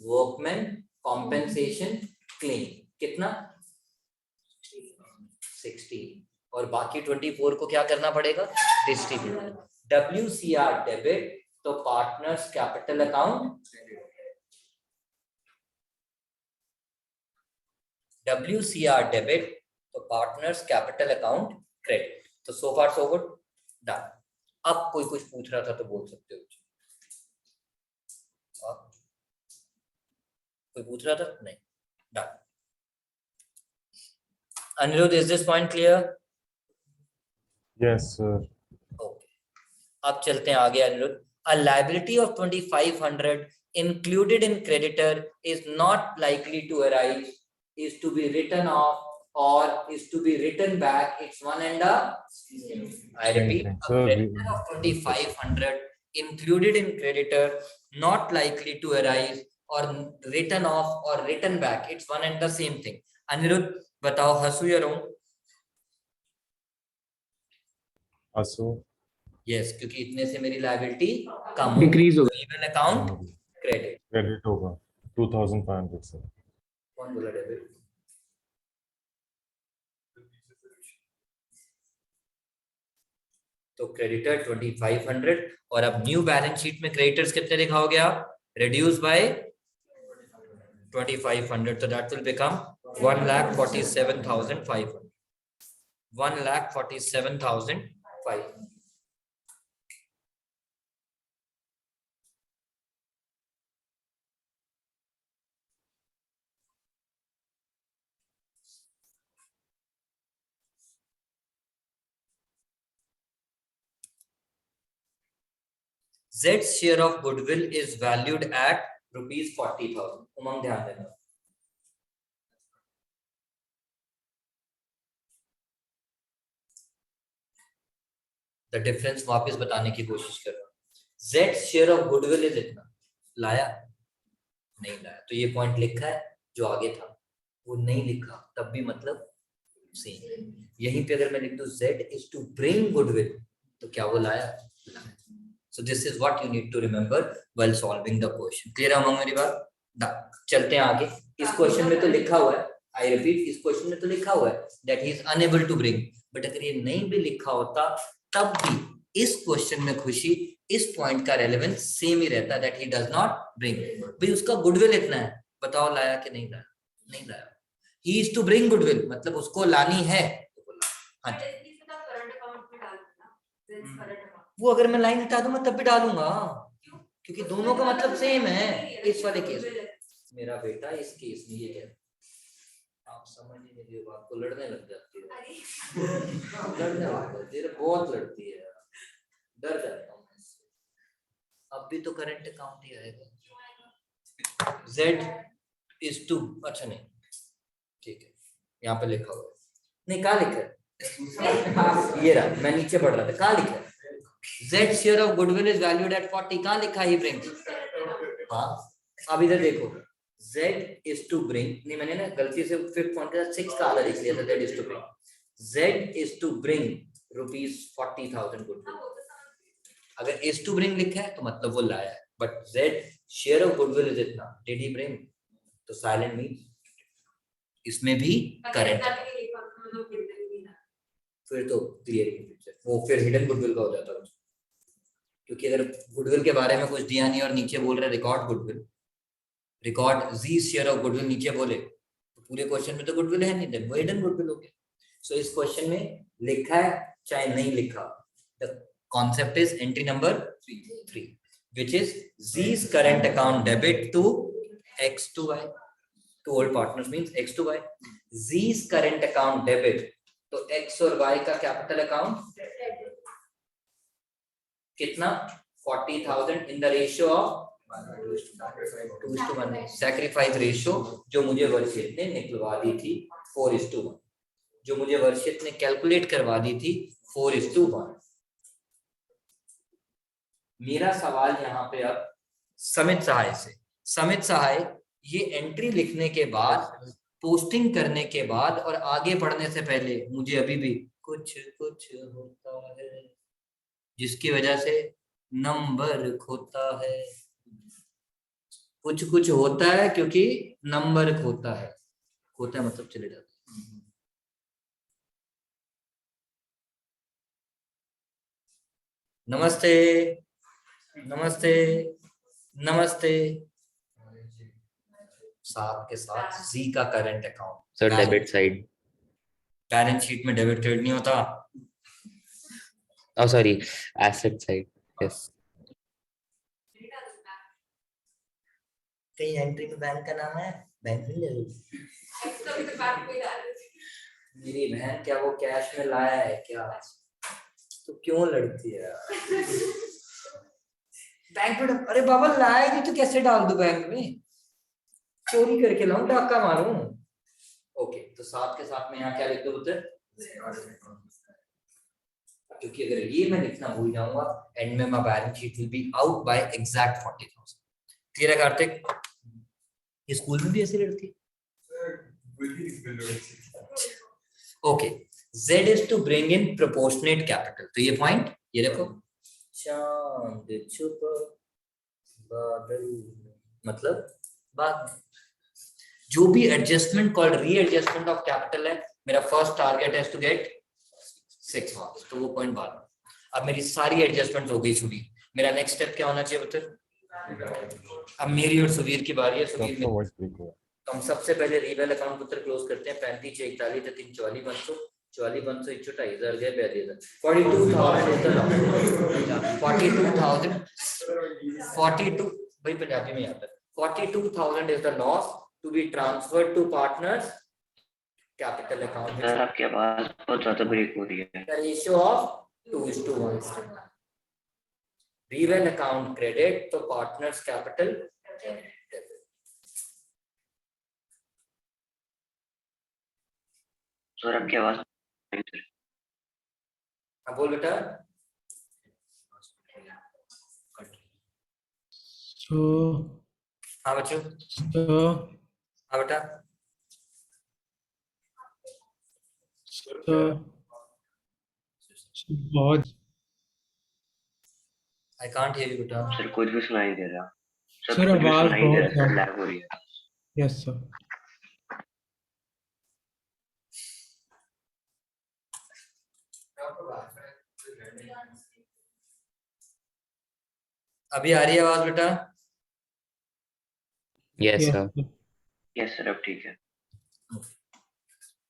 वर्कमैन कॉम्पेंसेशन क्लेम कितना? 60, और बाकी 24 को क्या करना पड़ेगा? डिस्ट्रीब्यूट। WCR डेबिट तो partners capital account, WCR debit तो पार्टनर्स कैपिटल अकाउंट क्रेडिट। तो सो फार सो गुड, डन। अब कोई कुछ पूछ रहा था तो बोल सकते हो। कोई पूछ रहा था? नहीं, done. Anirudh, is this point clear? Yes, sir. Okay, अब चलते हैं आगे Anirudh. A liability of 2,500 included in creditor is not likely to arise, is to be written off, or is to be written back. It's one and a. I repeat, a creditor of 2,500 included in creditor not likely to arise, or written off or written back. It's one and the same thing. Anirudh, बताओ, हंसू या रोऊं? Also, yes, क्योंकि इतने से मेरी liability कम होगी, decrease होगी। रीवैल account credit. credit होगा 2,500 sir. कौन बोला डेबिट? तो क्रेडिटर 2,500, और अब न्यू बैलेंस शीट में क्रेडिटर्स कितने दिखाओगे आप? रिड्यूस बाय 2,500, तो that will become 1,47,500। 1,47,500। Z's share of goodwill is valued at ₹40,000. उमंग ध्यान देना। द डिफरेंस वापस बताने की कोशिश कर रहा हूँ। Z's share of goodwill is इतना, लाया? नहीं लाया, तो ये पॉइंट लिखा है, जो आगे था वो नहीं लिखा, तब भी मतलब सेम। यहीं पे अगर मैं लिख दूं Z is to bring goodwill, तो क्या वो लाया? लाया। So this is what you need to remember while solving the question. Clear है अमंग मेरी बात? चलते हैं आगे। इस क्वेश्चन में तो लिखा हुआ है, I repeat, इस क्वेश्चन में तो लिखा हुआ है that he is unable to bring, but अगर ये नहीं भी लिखा होता तब भी इस क्वेश्चन में खुशी, इस पॉइंट का रेलेवेंस सेम ही रहता, that he does not bring। भाई उसका गुडविल इतना है, बताओ लाया कि नहीं लाया? नहीं लाया। He is to bring goodwill, मतलब उसको लानी है। हाँ जी, वो अगर मैं लाइन हटा दूं मैं तब भी डालूंगा, क्योंकि दोनों का मतलब सेम है। इस वाले केस में मेरा बेटा इस केस में ये क्या, आप समझ ही नहीं रहे, आपको लड़ने लग जाती है। लड़ने लग जाती है, बहुत लड़ती है, डर जाता हूँ मैं इससे। अब भी तो करंट अकाउंट ही आएगा। Z is to, अच्छा नहीं, ठीक है, यहाँ पे लिखा हुआ है, नहीं कहाँ लिखा है? ये रहा, मैं नीचे पढ़ रहा था, कहाँ लिखा है? Z share of goodwill is valued at 40, कहाँ लिखा है? ब्रिंग। हाँ, अब इधर देखो, Z is to bring, नहीं मैंने ना गलती से 5th पॉइंट का 6 का आधा लिख लिया था, Z is to bring, Z is to bring rupees 40,000 goodwill. अगर is to bring लिखा है तो मतलब वो लाया है, but Z share of goodwill is इतना, डिड ही ब्रिंग? तो साइलेंट मीन इसमें भी करंट, फिर तो क्लियर ही पिक्चर, वो फिर हिडन गुडविल का हो जाता है, क्योंकि अगर गुडविल के बारे में कुछ दिया नहीं और नीचे बोल रहे record goodwill, record G share of goodwill नीचे बोले तो पूरे क्वेश्चन में तो गुडविल है नहीं, देन वो हिडन गुडविल हो गया। सो इस क्वेश्चन में लिखा है चाहे नहीं लिखा, the concept is entry number 3 which is Z's current account debit to X to Y, to old partners means X to Y, Z's current account debit, to X और Y का कैपिटल अकाउंट कितना? 40,000 in the ratio of 2:1, sacrifice ratio जो मुझे वर्षित ने निकलवा दी थी 4:1, जो मुझे वर्षित ने कैलकुलेट करवा दी थी 4:1। मेरा सवाल यहाँ पे अब समित सहाय से, समित सहाय ये एंट्री लिखने के बाद, पोस्टिंग करने के बाद और आगे बढ़ने से पहले मुझे अभी भी कुछ कुछ होता है जिसकी वजह से नंबर खोता है, कुछ कुछ होता है क्योंकि नंबर खोता है, खोता है मतलब चले जाते हैं। नमस्ते नमस्ते नमस्ते। साथ के साथ जी का current account sir debit side, balance sheet में डेबिट क्रेडिट नहीं होता, oh sorry, asset side, yes. कहीं एंट्री में बैंक का नाम है, बैंक नहीं ले मेरी बहन, क्या वो कैश में लाया है क्या? तो क्यों लड़ती है बैंक में? अरे बाबा लाया नहीं तो कैसे डाल दूं बैंक में? चोरी करके लाऊं, डाका मारूं? ओके, तो साथ के साथ में यहाँ क्या लिख दो उत्तर, क्योंकि अगर ये मैं लिखना भूल जाऊंगा एंड में my balance sheet will be out by exact 40,000। Clear है कार्तिक? ये स्कूल में भी ऐसी लड़ती है? Okay, Z is to bring in proportionate capital, तो ये पॉइंट ये देखो, चांद छुपा बादल मतलब बात, जो भी adjustment called readjustment of capital है, मेरा फर्स्ट टारगेट है टू गेट 6 मार्क्स, तो वो पॉइंट बाद में। अब मेरी सारी एडजस्टमेंट हो गई सुबीर, मेरा नेक्स्ट स्टेप क्या होना चाहिए पुत्र? अब मेरी और सुबीर की बारी है। सुबीर में तो हम सबसे पहले रीवेल अकाउंट पुत्र क्लोज करते हैं। 35 41 3 44 500 44 500 28000 गए 42,000 42 भाई पंजाबी में आता है। 42,000 is the loss to be transferred to partners capital account. Sir आपकी आवाज बहुत ज्यादा ब्रेक हो रही है। The ratio of 2:1। Reval account credit to partners capital. Sir आपकी आवाज बोल बेटा। हाँ बच्चों, हाँ बेटा। बहुत I can't hear you बेटा। सर कुछ भी सुनाई नहीं दे रहा। सर, कुछ भी आवाज सुनाई नहीं दे बहुत रहा, कम। लैग हो रही है। Yes sir. अभी आ रही है आवाज बेटा? Yes sir. यस सर अब ठीक है।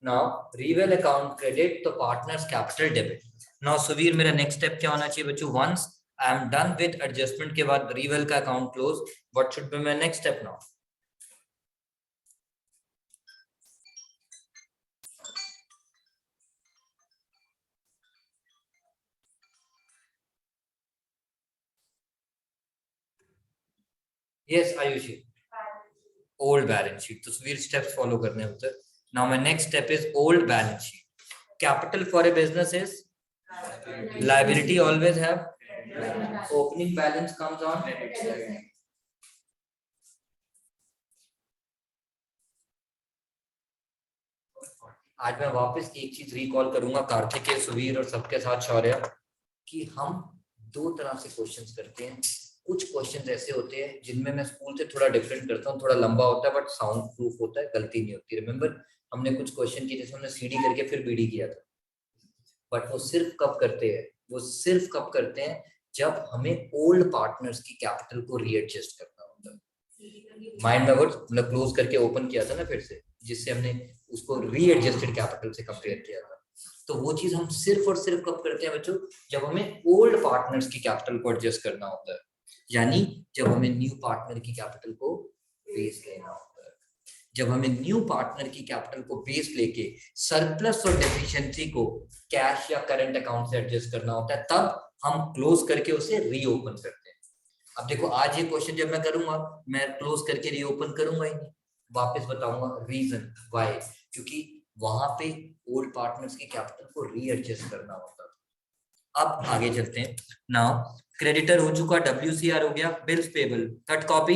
Now reval account credit to partners capital debit. Now Suvir मेरा नेक्स्ट स्टेप क्या होना चाहिए बच्चों? Once I am done with adjustment के बाद रीवेल का account close, what should be my next step now? Yes Aayushi, old balance sheet. तो Suvir steps follow करने होते हैं। Now my next step is old balance sheet. capital for a business is liability, always have. Opening balance comes on. आज मैं वापस एक चीज recall करूंगा कार्तिक, सुवीर और सबके साथ शौर्य, कि हम दो तरह से क्वेश्चंस करते हैं। कुछ क्वेश्चंस ऐसे होते हैं जिनमें मैं स्कूल से थोड़ा डिफरेंट करता हूँ, थोड़ा लंबा होता है बट साउंड प्रूफ होता है, गलती नहीं होती। रिमेंबर हमने कुछ क्वेश्चन किए जैसे हमने सीडी करके फिर बीडी किया था, बट वो सिर्फ कब करते हैं, वो सिर्फ कब करते हैं जब हमें ओल्ड पार्टनर्स की कैपिटल को रीएडजस्ट करना होता है। माइंड में वर्ड्स मतलब क्लोज करके ओपन किया था ना फिर से, जिससे हमने उसको रीएडजस्टेड कैपिटल से कंपेयर किया था। तो वो चीज हम सिर्फ और सिर्फ कब करते हैं बच्चों, जब हमें ओल्ड पार्टनर्स की कैपिटल को एडजस्ट करना होता है, यानी जब हमें न्यू पार्टनर की कैपिटल को बेस लेना होता है। जब हमें न्यू पार्टनर की कैपिटल को बेस लेके सरप्लस और डेफिशिएंसी को कैश या करंट अकाउंट से एडजस्ट करना होता है, तब हम क्लोज करके उसे रीओपन करते हैं। अब देखो आज ये क्वेश्चन जब मैं करूंगा, मैं क्लोज करके रीओपन करूंगा ही नहीं, वापस बताऊंगा रीजन व्हाई, क्योंकि वहां पे ओल्ड पार्टनर्स की कैपिटल को रीएडजस्ट करना होता है। अब आगे चलते हैं। नाउ क्रेडिटर हो चुका, WCR हो गया, bills payable, cut copy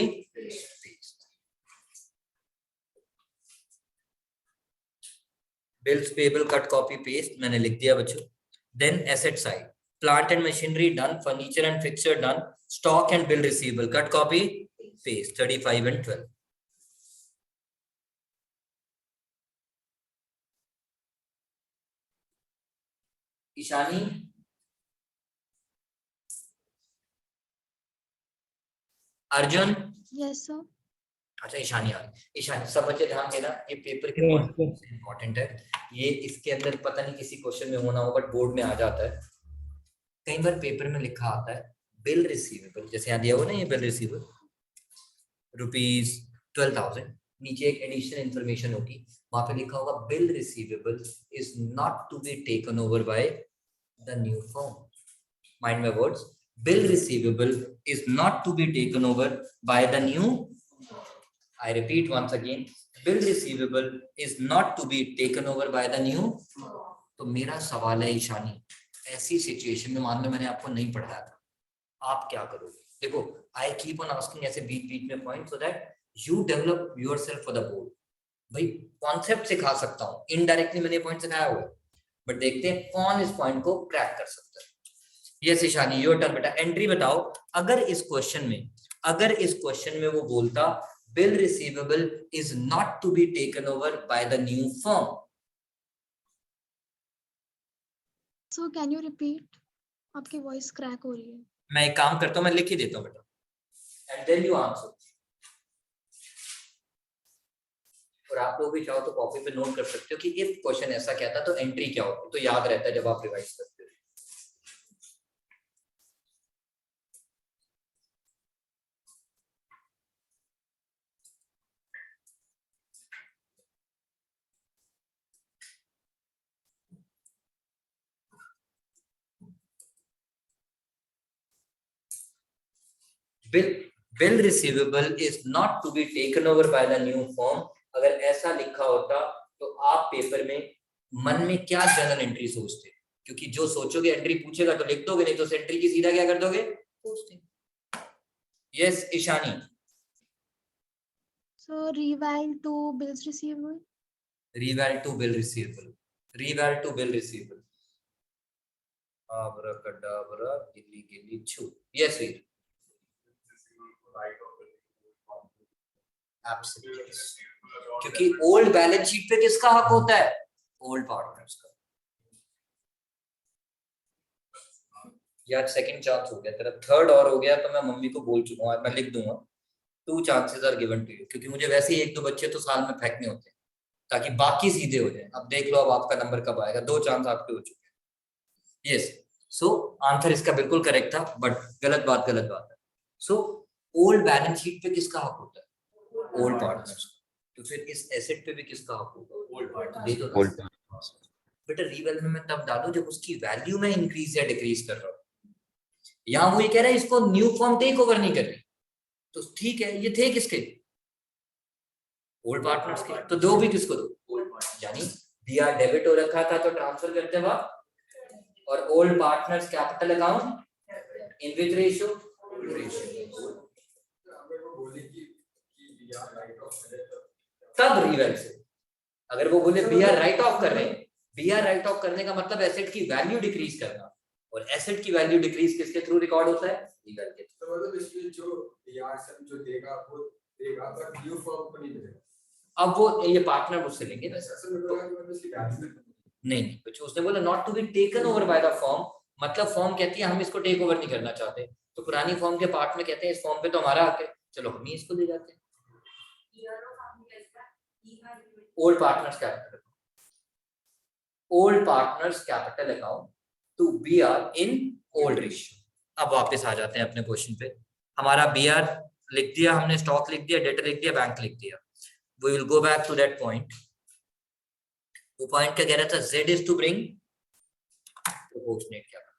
bills payable cut copy paste मैंने लिख दिया बच्चों। Then asset side, plant and machinery done, furniture and fixture done, stock and bill receivable cut copy paste 35 and 12। Ishani, Arjun, yes sir. अच्छा ईशानी आ गई। ईशानी सब बच्चे ध्यान देना, ये पेपर के Yes, इंपॉर्टेंट है। ये इसके अंदर पता नहीं किसी क्वेश्चन में होना हो बट बोर्ड में आ जाता है। कई बार पेपर में लिखा आता है बिल रिसीवेबल, जैसे यहाँ दिया हुआ ना ये बिल रिसीवेबल ₹12,000, नीचे एक एडिशनल इंफॉर्मेशन होगी, वहां पे लिखा होगा bill receivable is not to be taken over by the new firm. Mind my words, bill receivable is not to be taken over by the new, I repeat once again, bill receivable is not to be taken over by the new। तो मेरा सवाल है ईशानी, ऐसी situation में मान लो मैंने आपको नहीं पढ़ाया था, आप क्या करोगे? देखो आई कीप ऑन आस्किंग ऐसे बीच बीच में point, so that you develop yourself for the board. भाई कॉन्सेप्ट सिखा सकता हूँ, इनडायरेक्टली मैंने पॉइंट सिखाया हुआ है, बट देखते हैं कौन इस पॉइंट को क्रैक कर सकता है। यस ईशानी, योर टर्न बेटा। एंट्री बताओ, अगर इस क्वेश्चन में वो बोलता bill receivable is not to be taken over by the new firm. So can you repeat, आपकी वॉइस क्रैक हो रही है। मैं एक काम करता हूँ, मैं लिख ही देता हूँ बेटा, एंड देन यू आंसर। और आप लोग भी चाहो तो कॉपी पे नोट कर सकते हो कि इफ क्वेश्चन ऐसा कहता तो एंट्री क्या होती, तो याद रहता है जब आप रिवाइज करते हो। Bill receivable is not to be taken over by the new firm. अगर ऐसा लिखा होता तो आप पेपर में मन में क्या जनरल एंट्री सोचते? क्योंकि जो सोचोगे एंट्री पूछेगा तो लिख दोगे, नहीं तो एंट्री की सीधा क्या कर दोगे, posting. Yes Ishani. So reval to bills receivable, reval to bill receivable, reval to bill receivable, abracadabra गिल्ली गिल्ली छू। यस वीर, एब्सोल्युटली, क्योंकि ओल्ड बैलेंस शीट पे किसका हक होता है, ओल्ड पार्टनर्स का। यार सेकंड चांस हो गया तेरा, थर्ड और हो गया तो मैं मम्मी को बोल चुका हूँ, मैं लिख दूंगा 2 chances are given to you, क्योंकि मुझे वैसे ही 1-2 बच्चे तो साल में फेंकने होते हैं ताकि बाकी सीधे हो जाए। अब देख लो अब आपका नंबर कब आएगा, 2 चांस आपके हो चुके हैं। यस, सो आंसर इसका बिल्कुल करेक्ट था, बट गलत बात है। सो ओल्ड बैलेंस शीट पे किसका हक होता है, ओल्ड पार्टनर्स। तो फिर इस एसेट पे भी किसका हक होगा, ओल्ड पार्टनर्स। बेटा रिवेल में मैं तब डालूं जब उसकी वैल्यू में इंक्रीज या डिक्रीज कर रहा हूं। यहाँ वो ये कह रहा है इसको न्यू फर्म टेक ओवर नहीं कर रही, तो ठीक है, ये थे किसके, ओल्ड पार्टनर्स के, तो दो भी किसको दो, यानी BR डेबिट हो रखा था तो ट्रांसफर करते वक्त, और old partners capital account in which ratio, तब रिवैल्यू से। अगर वो बोले BR राइट ऑफ कर रहे हैं, BR राइट ऑफ करने का मतलब एसेट की वैल्यू डिक्रीज करना, और एसेट की वैल्यू डिक्रीज किसके थ्रू रिकॉर्ड होता है, रिवैल्यू के थ्रू। तो मतलब इसमें जो BR सब जो देगा वो देगा, पर न्यू फर्म को नहीं मिलेगा। अब वो ये पार्टनर मुझसे लेंगे, ऐसा नहीं होगा कि मतलब इसकी वैल्यू नहीं कुछ उसने बोला not to be taken over by the firm, मतलब फर्म कहती है हम इसको टेक ओवर नहीं करना चाहते, तो पुरानी फर्म के पार्ट में कहते हैं इस फर्म पे तो हमारा हक है, चलो हम ही इसको दे जाते हैं। Old partners capital, old partners capital account to BR in old ratio. अब वापस आ जाते हैं अपने क्वेश्चन पे। हमारा BR लिख दिया हमने, स्टॉक लिख दिया, डेटर लिख दिया, बैंक लिख दिया। We will go back to that point. वो पॉइंट क्या कह रहा था, Z is to bring proportionate capital.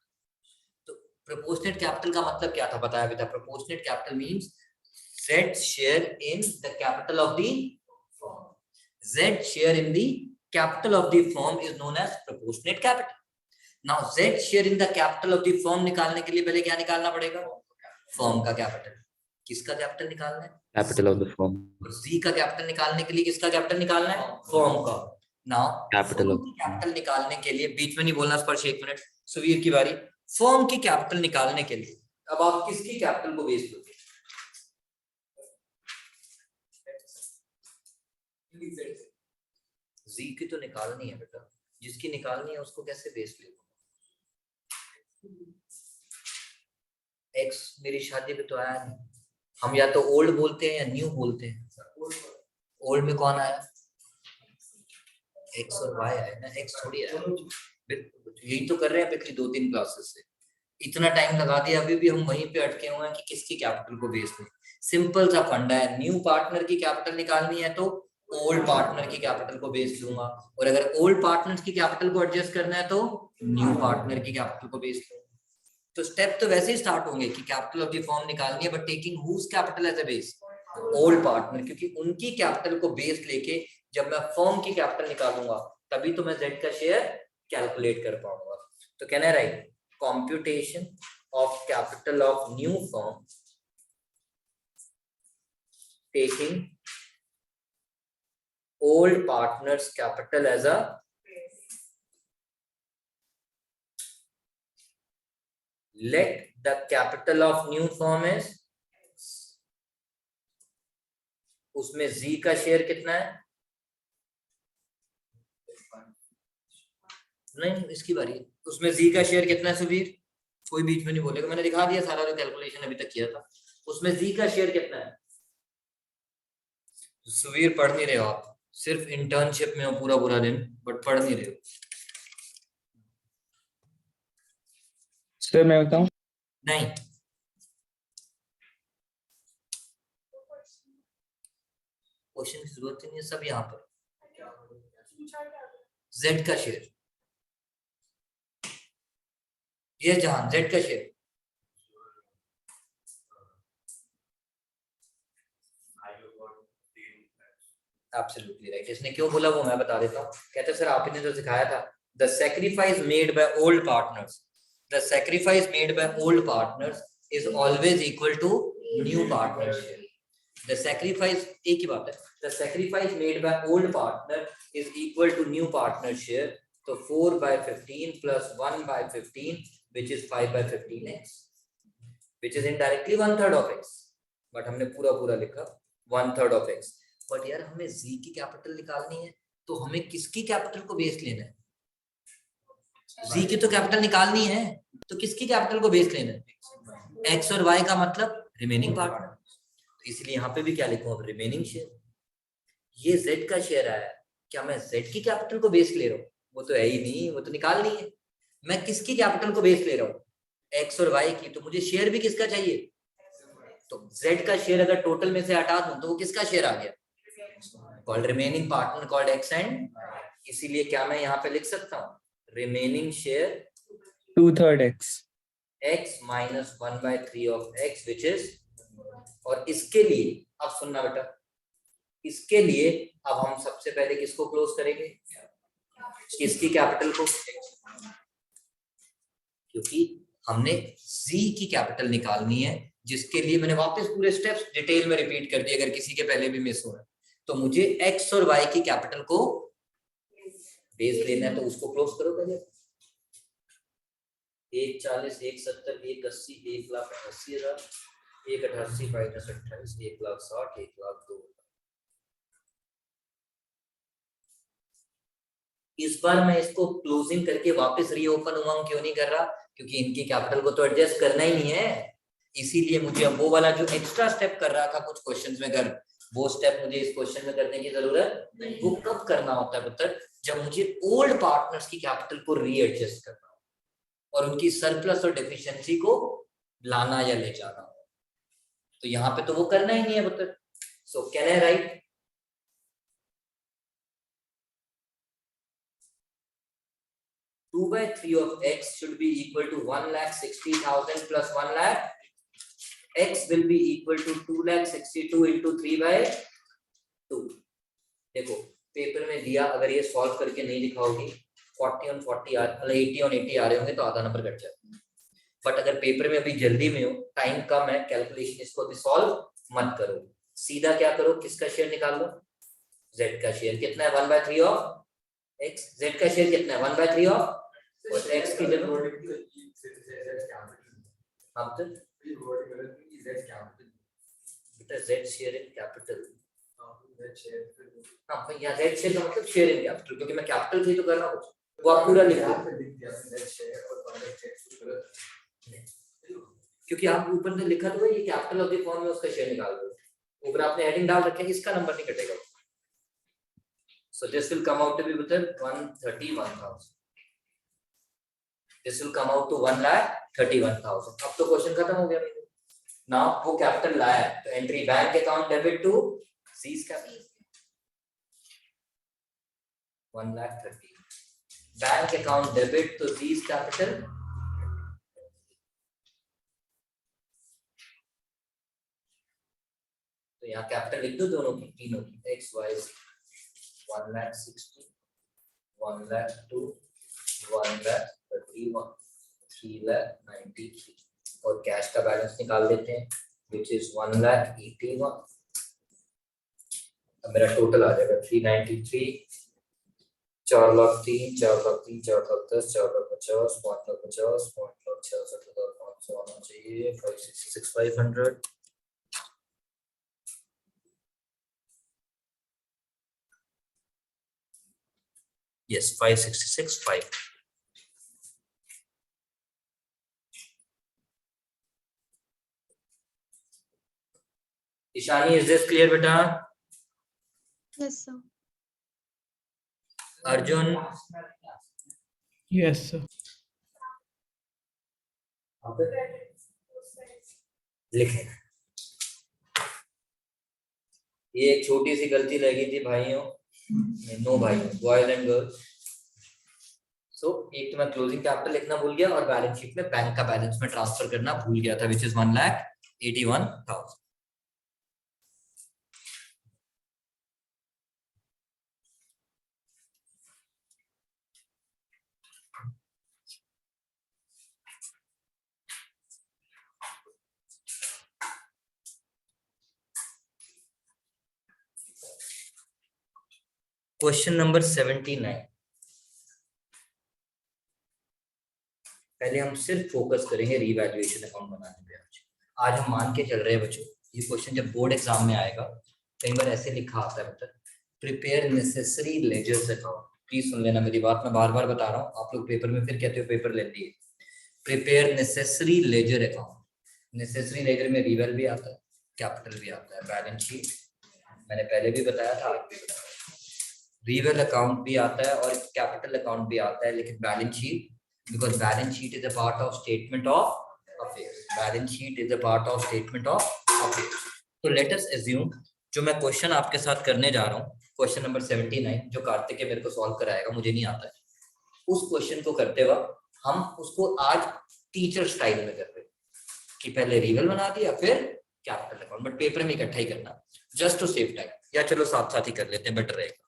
तो प्रोपोर्शनेट कैपिटल का मतलब क्या था, बताया भी था। Proportionate capital means Z share in the capital of the firm. Z share in the capital of the firm is known as proportionate capital. Now Z share in the capital of the firm निकालने के लिए पहले क्या निकालना पड़ेगा, firm का capital. किसका capital निकालना है, कैपिटल ऑफ द फर्म। और Z का कैपिटल निकालने के लिए किसका कैपिटल निकालना है, फर्म का। नाउ कैपिटल ऑफ कैपिटल निकालने के लिए, बीच में नहीं बोलना स्पर्श, एक मिनट, सुवीर की बारी। फर्म की कैपिटल निकालने के लिए अब आप किसकी कैपिटल को बेस लोगे, Z की तो निकालनी है बेटा, जिसकी निकालनी है उसको कैसे बेस ले। X मेरी शादी पे तो आया नहीं, हम या तो ओल्ड बोलते हैं या न्यू बोलते हैं। ओल्ड में कौन आया, X और Y आया ना, X थोड़ी आया। यही तो कर रहे हैं पिछली 2-3 क्लासेस से, इतना टाइम लगा दिया, अभी भी हम वहीं पे अटके हुए हैं कि किसकी कैपिटल को बेस लें। सिंपल सा फंडा है, न्यू पार्टनर की कैपिटल निकालनी है तो ओल्ड पार्टनर की कैपिटल को बेस लूंगा, और अगर ओल्ड पार्टनर की कैपिटल को एडजस्ट करना है तो न्यू पार्टनर की कैपिटल को बेस लूंगा। तो स्टेप तो वैसे ही स्टार्ट होंगे कि कैपिटल ऑफ द फर्म निकालनी है, but taking whose capital as a base, old partner, क्योंकि उनकी कैपिटल को बेस लेके जब मैं फर्म की कैपिटल निकालूंगा तभी तो मैं Z का शेयर कैलकुलेट कर पाऊंगा। तो कहना है right, computation of capital of new firm taking old partners capital as a let the capital of new firm is, उसमें Z का शेयर कितना है, नहीं इसकी बारी है, उसमें Z का शेयर कितना है सुबीर, कोई बीच में नहीं बोलेगा, मैंने दिखा दिया सारा जो कैलकुलेशन अभी तक किया था। उसमें Z का शेयर कितना है, सुबीर पढ़ नहीं रहे हो आप, सिर्फ इंटर्नशिप में हो पूरा पूरा दिन, बट पढ़ नहीं रहे हो। सर मैं बताऊं, नहीं क्वेश्चन की जरूरत ही नहीं है, सब यहाँ पर Z का शेयर, ये जहां Z का शेयर, एब्सोल्युटली राइट। इसने क्यों बोला वो मैं बता देता हूँ। कहते सर आपने जो सिखाया था, the sacrifice made by old partners, the sacrifice made by old partners is always equal to new partner share. The sacrifice, एक ही बात है, the sacrifice made by old partner is equal to new partner share. तो 4/15 plus 1/15 which is 5/15x, which is indirectly 1/3 of x, but हमने पूरा पूरा लिखा 1/3 of x। But यार हमें Z की कैपिटल निकालनी है तो हमें किसकी कैपिटल को बेस लेना है, Z की तो कैपिटल निकालनी है तो किसकी कैपिटल को बेस लेना है, x और y का मतलब रिमेनिंग पार्टनर। तो इसलिए यहाँ पे भी क्या लिखूं, अब रिमेनिंग शेयर। ये Z का शेयर आया, क्या मैं Z की कैपिटल को बेस ले रहा हूँ, वो तो है ही नहीं, वो तो निकालनी है। मैं किसकी कैपिटल को बेस ले रहा हूँ, x और y की, तो मुझे शेयर भी किसका चाहिए, तो Z का शेयर अगर टोटल में से हटा दूं तो वो किसका शेयर आ गया, called remaining partner called x and, इसीलिए क्या मैं यहाँ पे लिख सकता हूँ, remaining share 2/3 x minus 1/3 of x which is, और इसके लिए अब सुनना बेटा, इसके लिए अब हम सबसे पहले किसको क्लोज करेंगे, इसकी कैपिटल को, क्योंकि हमने Z की कैपिटल निकालनी है, जिसके लिए मैंने वापस पूरे स्टेप्स डिटेल में रिपीट कर दिए अगर किसी के पहले भी मिस हो रहा है। तो मुझे X और Y की कैपिटल को बेस लेना है, तो उसको क्लोज करो पहले। 140, 170, 180, 1,80,000, 188 माइनस 28, 1,60,000, 1,02,000। इस बार मैं इसको क्लोजिंग करके वापस रीओपन उमंग क्यों नहीं कर रहा, क्योंकि इनकी कैपिटल को तो एडजस्ट करना ही नहीं है। इसीलिए मुझे अब वो वाला जो एक्स्ट्रा स्टेप कर रहा था कुछ क्वेश्चंस में कर, वो स्टेप मुझे इस क्वेश्चन में करने की जरूरत नहीं। वो कब करना होता है पुत्र, जब मुझे ओल्ड पार्टनर्स की कैपिटल को रीएडजस्ट करना हो और उनकी सरप्लस और डेफिशिएंसी को लाना या ले जाना हो। तो यहाँ पे तो वो करना ही नहीं है पुत्र। So can I right 2/3 of x should be equal to 1,60,000 plus 1 lakh. X will be equal to 2,62,000 into 3/2. देखो पेपर में दिया, अगर ये सॉल्व करके नहीं लिखा होगी 40 on 40 मतलब 80 on 80 आ रहे होंगे तो आधा नंबर कट जाएगा। बट अगर पेपर में अभी जल्दी में हो, टाइम कम है, कैलकुलेशन इसको भी सॉल्व मत करो, सीधा क्या करो, किसका शेयर निकाल लो, z का शेयर कितना है 1/3 ऑफ x, z का शेयर कितना है 1/3 ऑफ और x की जगह हम तो बेटा z शेयर इन कैपिटल, हाँ भाई यहाँ z शेयर का मतलब शेयर इन कैपिटल, क्योंकि मैं कैपिटल से तो कर रहा हूँ, वो आप पूरा लिख दो, क्योंकि आप ऊपर ने लिखा तो है ये कैपिटल ऑफ द फॉर्म में उसका शेयर निकाल दो, ऊपर आपने हेडिंग डाल रखे है, इसका नंबर नहीं कटेगा। So this will come out to be with 131,000. This will come out to 1,31,000. अब तो क्वेश्चन खत्म हो गया मेरे। Now वो कैपिटल लाया तो entry bank account debit to C's capital 1,30,000, bank account debit to C's capital तो यहाँ कैपिटल लिख दो दोनों की, तीनों की, x y z 1,60,000, 1,02,000, 1,31,000, 3,93,000 और कैश का बैलेंस निकाल देते हैं which is 1,81,000। अब मेरा टोटल आ जाएगा 393, 4,03,000, 4,03,000, 4,10,000, 4,50,000, 5,50,000, 5,66,500 आना चाहिए, 566,500। Yes, 566,500. Ishani, is this clear, beta? Yes, sir. Arjun, Yes, sir. लिखे। ये एक छोटी सी गलती लगी थी भाइयों, नो भाई, बॉयज एंड गर्ल्स। सो एक तो मैं क्लोजिंग कैपिटल लिखना भूल गया और बैलेंस शीट में बैंक का बैलेंस में ट्रांसफर करना भूल गया था विच इज 1,81,000। Question number 79। पहले हम सिर्फ फोकस करेंगे रीवैल्यूएशन अकाउंट बनाने पे। आज हम मान के चल रहे हैं बच्चों, ये क्वेश्चन जब बोर्ड एग्जाम में आएगा कई बार ऐसे लिखा आता है मतलब prepare necessary ledgers account. Please सुन लेना मेरी बात, मैं बार बार बता रहा हूँ, आप लोग पेपर में फिर कहते हो पेपर लेती है। Prepare necessary ledger account, necessary laser में रीवेल भी आता है, कैपिटल भी आता है, बैलेंस शीट मैंने पहले भी बताया था, आज भी बताया। रीवेल अकाउंट भी आता है और कैपिटल अकाउंट भी आता है, लेकिन balance sheet, because balance sheet is a part of statement of affairs. Balance sheet is a part of statement of affairs. So let us assume जो मैं क्वेश्चन आपके साथ करने जा रहा हूँ, क्वेश्चन नंबर 79 जो कार्तिक मेरे को सॉल्व कराएगा, मुझे नहीं आता है, उस क्वेश्चन को करते वक्त हम उसको आज टीचर स्टाइल में करते हैं कि पहले रीवेल बना दिया फिर कैपिटल अकाउंट, बट पेपर में इकट्ठा ही करना जस्ट टू सेव टाइम, या चलो साथ साथ ही कर लेते हैं, बेटर रहेगा।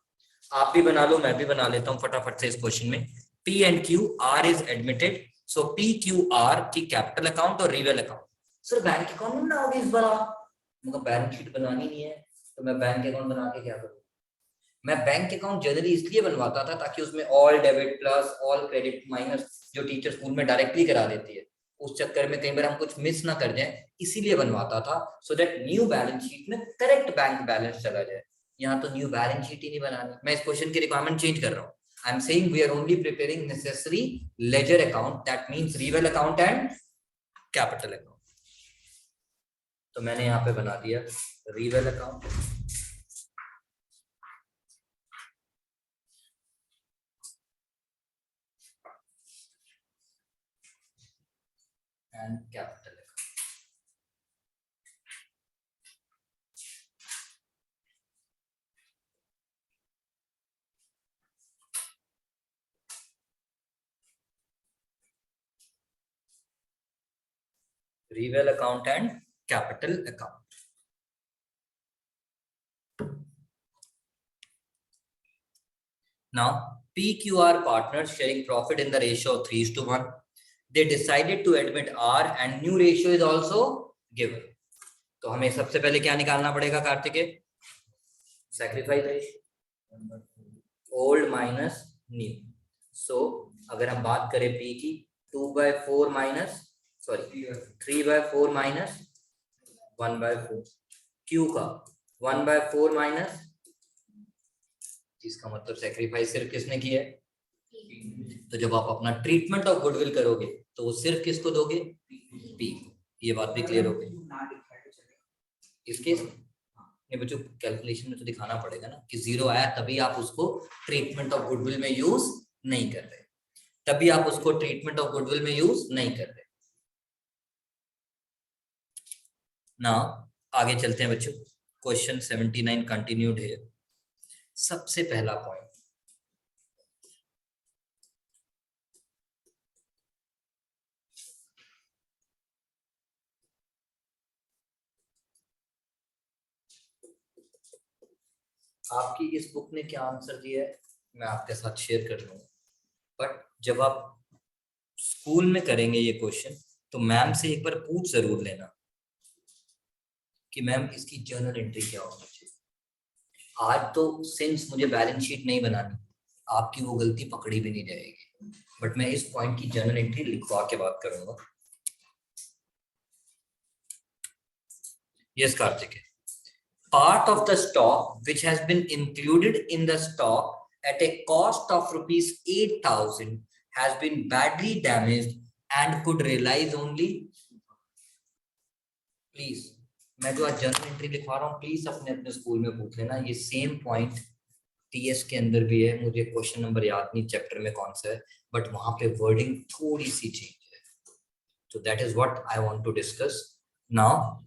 आप भी बना लो, मैं भी बना लेता हूँ फटाफट से इस क्वेश्चन में। P and Q R is admitted, so PQR की कैपिटल अकाउंट और real account. Sir bank account में बनाओगे इस बार आप? मुझे बैलेंस शीट बनानी नहीं है तो मैं बैंक अकाउंट बना के क्या करूँ? मैं बैंक अकाउंट जनरली इसलिए बनवाता था ताकि उसमें all debit plus all credit minus जो टीचर स्कूल में डायरेक्टली करा देती है, उस चक्कर में कई बार हम कुछ मिस ना कर जाए, इसीलिए बनवाता था, so that new balance sheet में करेक्ट बैंक बैलेंस चला जाए। यहाँ तो न्यू बैलेंस शीट ही नहीं बनानी। मैं इस क्वेश्चन की रिक्वायरमेंट चेंज कर रहा हूँ। I am saying we are only preparing necessary ledger account, that means real account and capital account. तो मैंने यहाँ पे बना दिया real account and capital account. Reval account and capital account. Now, PQR partners sharing profit in the ratio of 3:1. They decided to admit R and new ratio is also given. तो हमें सबसे पहले क्या निकालना पड़ेगा Kartikeya? Sacrifice ratio, old minus new. So अगर हम बात करें P की 2/4 minus 3/4 minus 1/4, Q का 1/4 minus, इसका मतलब सेक्रीफाइस सिर्फ किसने किया है? तो जब आप अपना ट्रीटमेंट ऑफ गुडविल करोगे तो वो सिर्फ किसको दोगे? P। ये बात भी क्लियर हो गई। इसके नहीं बच्चों, कैलकुलेशन में तो दिखाना पड़ेगा ना कि 0 आया तभी आप उसको ट्रीटमेंट ऑफ गुडविल में यूज नहीं कर रहे, तभी आप उसको ट्रीटमेंट ऑफ गुडविल में यूज नहीं कर रहे ना। आगे चलते हैं बच्चों, क्वेश्चन 79 कंटिन्यूड है। सबसे पहला पॉइंट, आपकी इस बुक ने क्या आंसर दिया है मैं आपके साथ शेयर कर लूंगा, बट जब आप स्कूल में करेंगे ये क्वेश्चन तो मैम से एक बार पूछ जरूर लेना कि मैम इसकी जर्नल एंट्री क्या होनी चाहिए। आज तो सिंस मुझे बैलेंस शीट नहीं बनानी, आपकी वो गलती पकड़ी भी नहीं जाएगी, बट मैं इस पॉइंट की जर्नल एंट्री लिखवा के बात करूंगा। Yes Kartik, part of the stock which has been included in the stock at a cost of rupees 8,000 has been badly damaged and could realize only, please मैं जो आज जर्नल एंट्री लिखवा रहा हूँ प्लीज अपने अपने स्कूल में पूछ लेना। ये सेम पॉइंट टीएस के अंदर भी है, मुझे क्वेश्चन नंबर याद नहीं चैप्टर में कौन सा है, बट वहां पे वर्डिंग थोड़ी सी चेंज है। तो that is what I want to discuss now.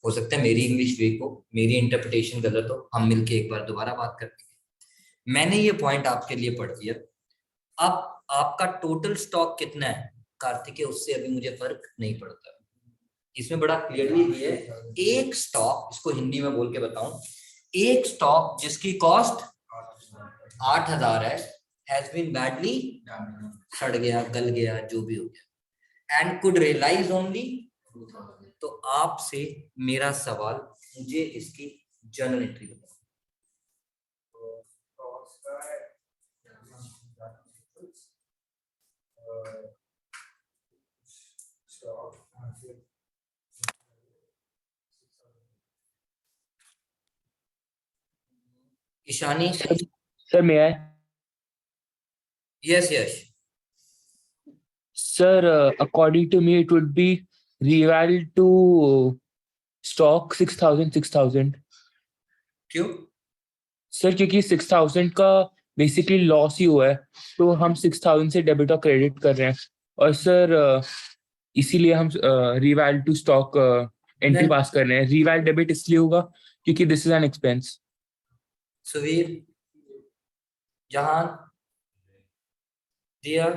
हो सकता है मेरी इंग्लिश वीक हो, मेरी इंटरप्रिटेशन गलत हो, हम मिलके एक बार दोबारा बात करते हैं। मैंने ये पॉइंट आपके लिए पढ़ दिया। अब आपका टोटल स्टॉक कितना है कार्तिकेय, उससे अभी मुझे फर्क नहीं पड़ता। इसमें बड़ा क्लियरली दिया है एक स्टॉक, इसको हिंदी में बोल के बताऊं, एक स्टॉक जिसकी कॉस्ट 8,000 है, हैज बीन बैडली, सड़ गया, गल गया, जो भी हो गया, एंड कुड रियलाइज ओनली। तो आपसे मेरा सवाल, मुझे इसकी जर्नल एंट्री बताओ। Ishani, sir may I? Yes yes, Sir, according to me, it would be reval to stock 6,000. क्यों? सर क्योंकि 6,000 का बेसिकली लॉस ही हुआ है, तो हम 6,000 से डेबिट और क्रेडिट कर रहे हैं, और सर इसीलिए हम रिवैल टू स्टॉक एंट्री पास कर रहे हैं। रिवैल डेबिट इसलिए होगा क्योंकि this is an expense. Suvir, जहां डियर,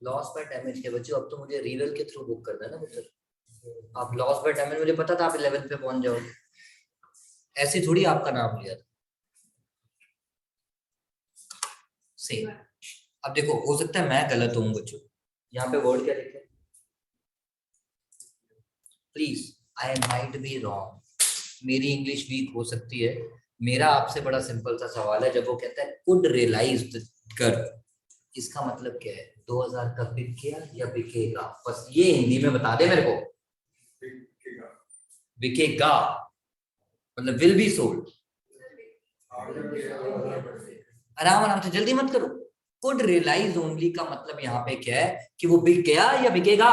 लॉस बाय डैमेज के बच्चों, अब तो मुझे रिवल के थ्रू बुक करना है ना पुत्र। आप लॉस बाय डैमेज, मुझे पता था आप 11th पे पहुंच जाओगे। ऐसे थोड़ी आपका नाम लिया था, सेम। अब देखो हो सकता है मैं गलत हूँ बच्चों, यहाँ पे वर्ड क्या लिखे, please I might be wrong, मेरी इंग्लिश वीक हो सकती है। मेरा आपसे बड़ा सिंपल सा सवाल है, जब वो कहता है कुड रियलाइज्ड कर, इसका मतलब क्या है? 2000 का बिक गया या बिकेगा, बस ये हिंदी में बता दे मेरे को। बिकेगा मतलब विल बी सोल्ड। आराम आराम से, जल्दी मत करो। कुड रियलाइज ओनली का मतलब यहाँ पे क्या है कि वो बिक गया या बिकेगा?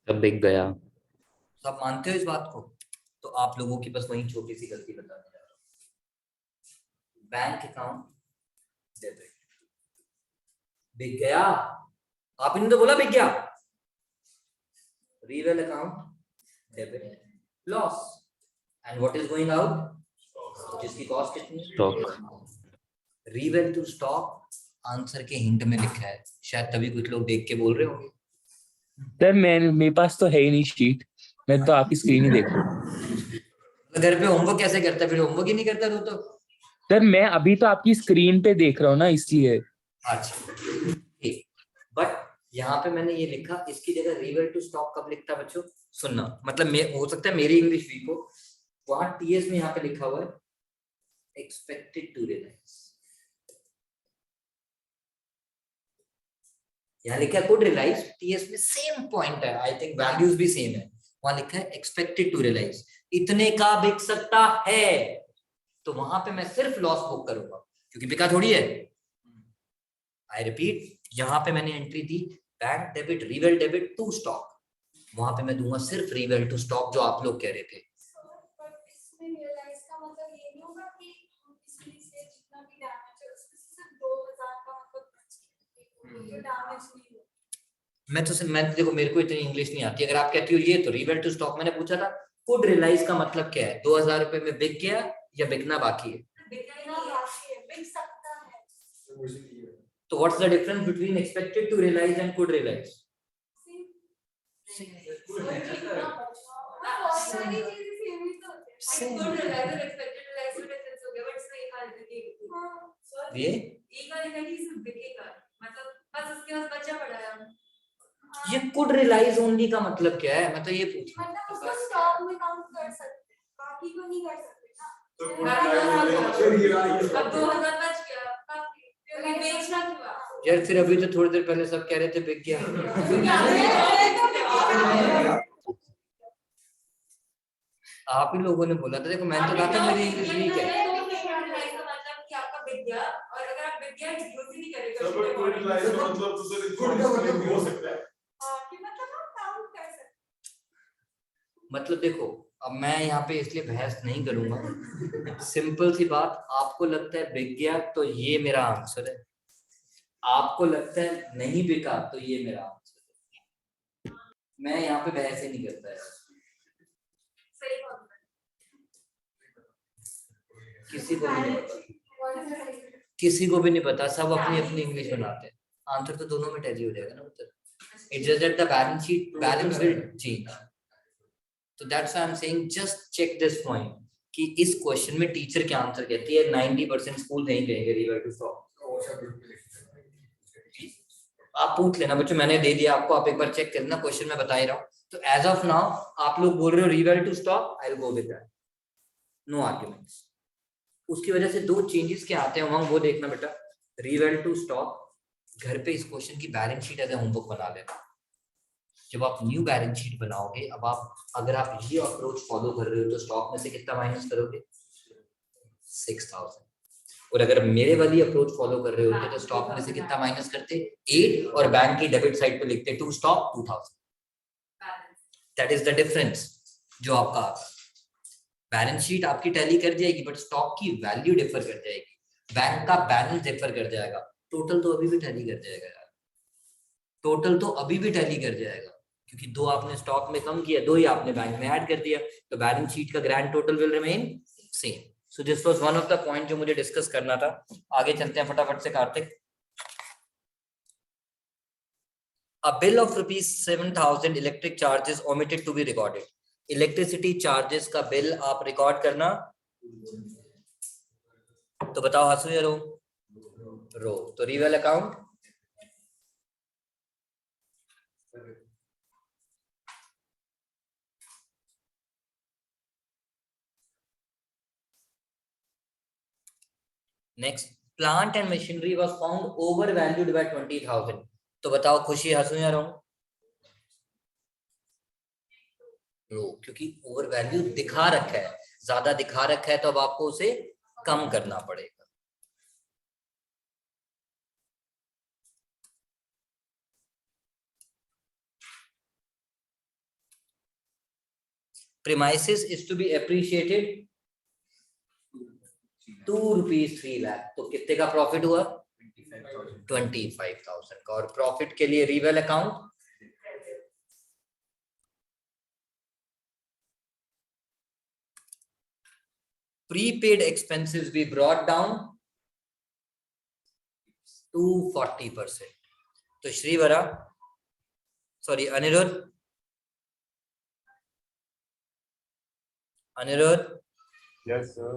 तब बिक गया। सब मानते हो इस बात को? तो आप लोगों की बस वही छोटी सी गलती बताने जा रहा हूं। बैंक अकाउंट डेबिट, बिक गया, आपने तो बोला बिक गया। Reval account debit, loss, and what is going out, जिसकी कॉस्ट कितनी? Stock. Reval to stock answer के हिंट में लिखा है, शायद तभी कुछ लोग देख के बोल रहे होंगे। सर मेरे पास तो है ही नहीं शीट, मैं तो आपकी स्क्रीन ही देख रहा हूँ। घर पे होमवर्क कैसे करता है? फिर होमवर्क ही नहीं करता तो सर मैं अभी तो आपकी स्क्रीन पे देख रहा हूँ ना, इसलिए। अच्छा ठीक, बट यहाँ पे मैंने ये लिखा, इसकी जगह रीवेल टू स्टॉक कब लिखता बच्चों? सुनना, मतलब हो सकता है मेरी इंग्लिश वीक हो, वहां टीएस में यहाँ पे लिखा हुआ है एक्सपेक्टेड टू रियलाइज, यहाँ लिखा है कुड रियलाइज, टीएस में सेम पॉइंट है, आई थिंक वैल्यूज भी सेम है, वहां लिखा है एक्सपेक्टेड टू रियलाइज, इतने का बिक सकता है, तो वहां पे मैं सिर्फ लॉस बुक करूंगा क्योंकि बिका थोड़ी है। आई रिपीट, यहाँ पे मैंने एंट्री दी bank debit reval debit to stock, वहां पे मैं दूंगा सिर्फ रीवेल टू स्टॉक जो आप लोग कह रहे थे। मैं तो देखो मेरे को इतनी इंग्लिश नहीं आती, अगर आप कहती हो ये तो रीवेल टू स्टॉक, मैंने पूछा था कुड रियलाइज का मतलब क्या है? 2000 रुपए में बिक गया या बिकना बाकी है? तो what's the difference between expected to realise and could realise? ये कुड रियलाइज ओनली का मतलब क्या है? मैं तो ये पूछ रहा हूं। उसको स्टॉक में काउंट कर सकते, बाकी को नहीं कर सकते ना। अब 2000 बच गया, काफी बेचना क्यों? यार फिर अभी तो थोड़ी देर पहले सब कह रहे थे बिक गया। आप ही लोगों ने बोला था, देखो मैंने तो कहा था मेरी इंग्लिश वीक है। मतलब देखो अब मैं यहाँ पे इसलिए बहस नहीं करूंगा, सिंपल सी बात, आपको लगता है बिक गया तो ये मेरा आंसर है, आपको लगता है नहीं बिका तो ये मेरा आंसर है, मैं यहाँ पे बहस ही नहीं करता है। किसी को भी नहीं पता, किसी को भी नहीं पता, सब अपनी अपनी इंग्लिश बनाते हैं, आंसर तो दोनों में टैली हो जाएगा ना उत्तर। It's just that the balance will change. So that's why I'm saying just check this point कि इस क्वेश्चन में टीचर क्या आंसर कहती है। 90% स्कूल नहीं कहेंगे रीवेल टू स्टॉक। आप पूछ लेना बच्चों, मैंने दे दिया आपको, आप एक बार चेक करना, क्वेश्चन में बता ही रहा हूँ। तो एज ऑफ नाउ आप लोग बोल रहे हो reval to stock, I will go with that, no arguments. उसकी वजह से दो चेंजेस क्या आते हैं वो देखना बेटा। रीवेल टू स्टॉक घर पे इस क्वेश्चन की balance sheet as a homework बना लेना। जब आप न्यू बैलेंस शीट बनाओगे, अब आप अगर आप ये अप्रोच फॉलो कर रहे हो तो स्टॉक में से कितना माइनस करोगे? 6000। और अगर मेरे वाली अप्रोच फॉलो कर रहे होते तो स्टॉक में से कितना माइनस करते? 8, और बैंक की डेबिट साइड पे लिखते to stock 2000। That is the difference जो आपका बैलेंस शीट आपकी टैली कर जाएगी, बट स्टॉक की वैल्यू डिफर कर जाएगी, बैंक का बैलेंस डिफर कर जाएगा। टोटल तो अभी भी टैली कर जाएगा यार, टोटल तो अभी भी टैली कर जाएगा, क्योंकि 2 आपने स्टॉक में कम किया, 2 ही आपने बैंक में ऐड कर दिया, तो बैलेंस शीट का grand total will remain same. So this was one of the point जो मुझे डिस्कस करना था। आगे चलते हैं फटाफट से Kartik. A bill of rupees 7000 electric charges omitted to be recorded. Electricity charges का बिल आप रिकॉर्ड करना, तो बताओ हंसू या रो? रो। तो reval account next, plant and machinery was found over valued by 20,000, तो बताओ खुशी हंसू या रो? रो, क्योंकि ओवर वैल्यू दिखा रखा है, ज्यादा दिखा रखा है, तो अब आपको उसे कम करना पड़ेगा। Premises is to be appreciated 2 rupees 3 lakh, तो कितने का प्रॉफिट हुआ? 25,000 का। और प्रॉफिट के लिए reval account prepaid expenses we brought down to 40%। तो Shrivara, sorry Aniruddh, Yes, sir.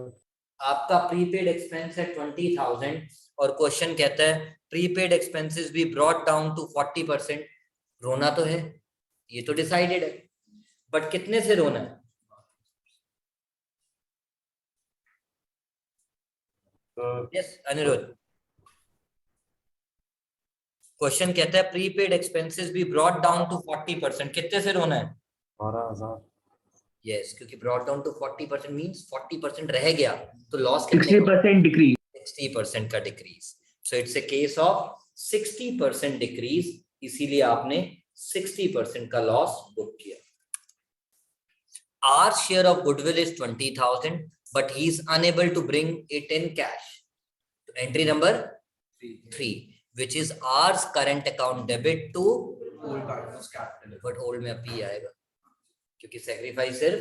आपका प्रीपेड एक्सपेंस है 20,000 और क्वेश्चन कहता है प्रीपेड एक्सपेंसेस भी ब्रॉट डाउन टू 40%। रोना तो है, ये तो डिसाइडेड है, बट कितने से रोना है? यस अनिरुद्ध, क्वेश्चन कहता है प्रीपेड एक्सपेंसेस भी ब्रॉट डाउन टू 40%, कितने से रोना है? 12,000. यस, क्योंकि ब्रॉट डाउन टू 40% मींस 40% रह गया, तो लॉस कितने? 60% डिक्रीज। 60% का decrease. So it's a case of 60% decrease, इसीलिए आपने 60% का लॉस बुक किया। Our share of goodwill is 20,000, but he is unable to bring it in cash. So entry number 3, which is ours current account debit to old partners capital, but old में P आएगा क्योंकि sacrifice सिर्फ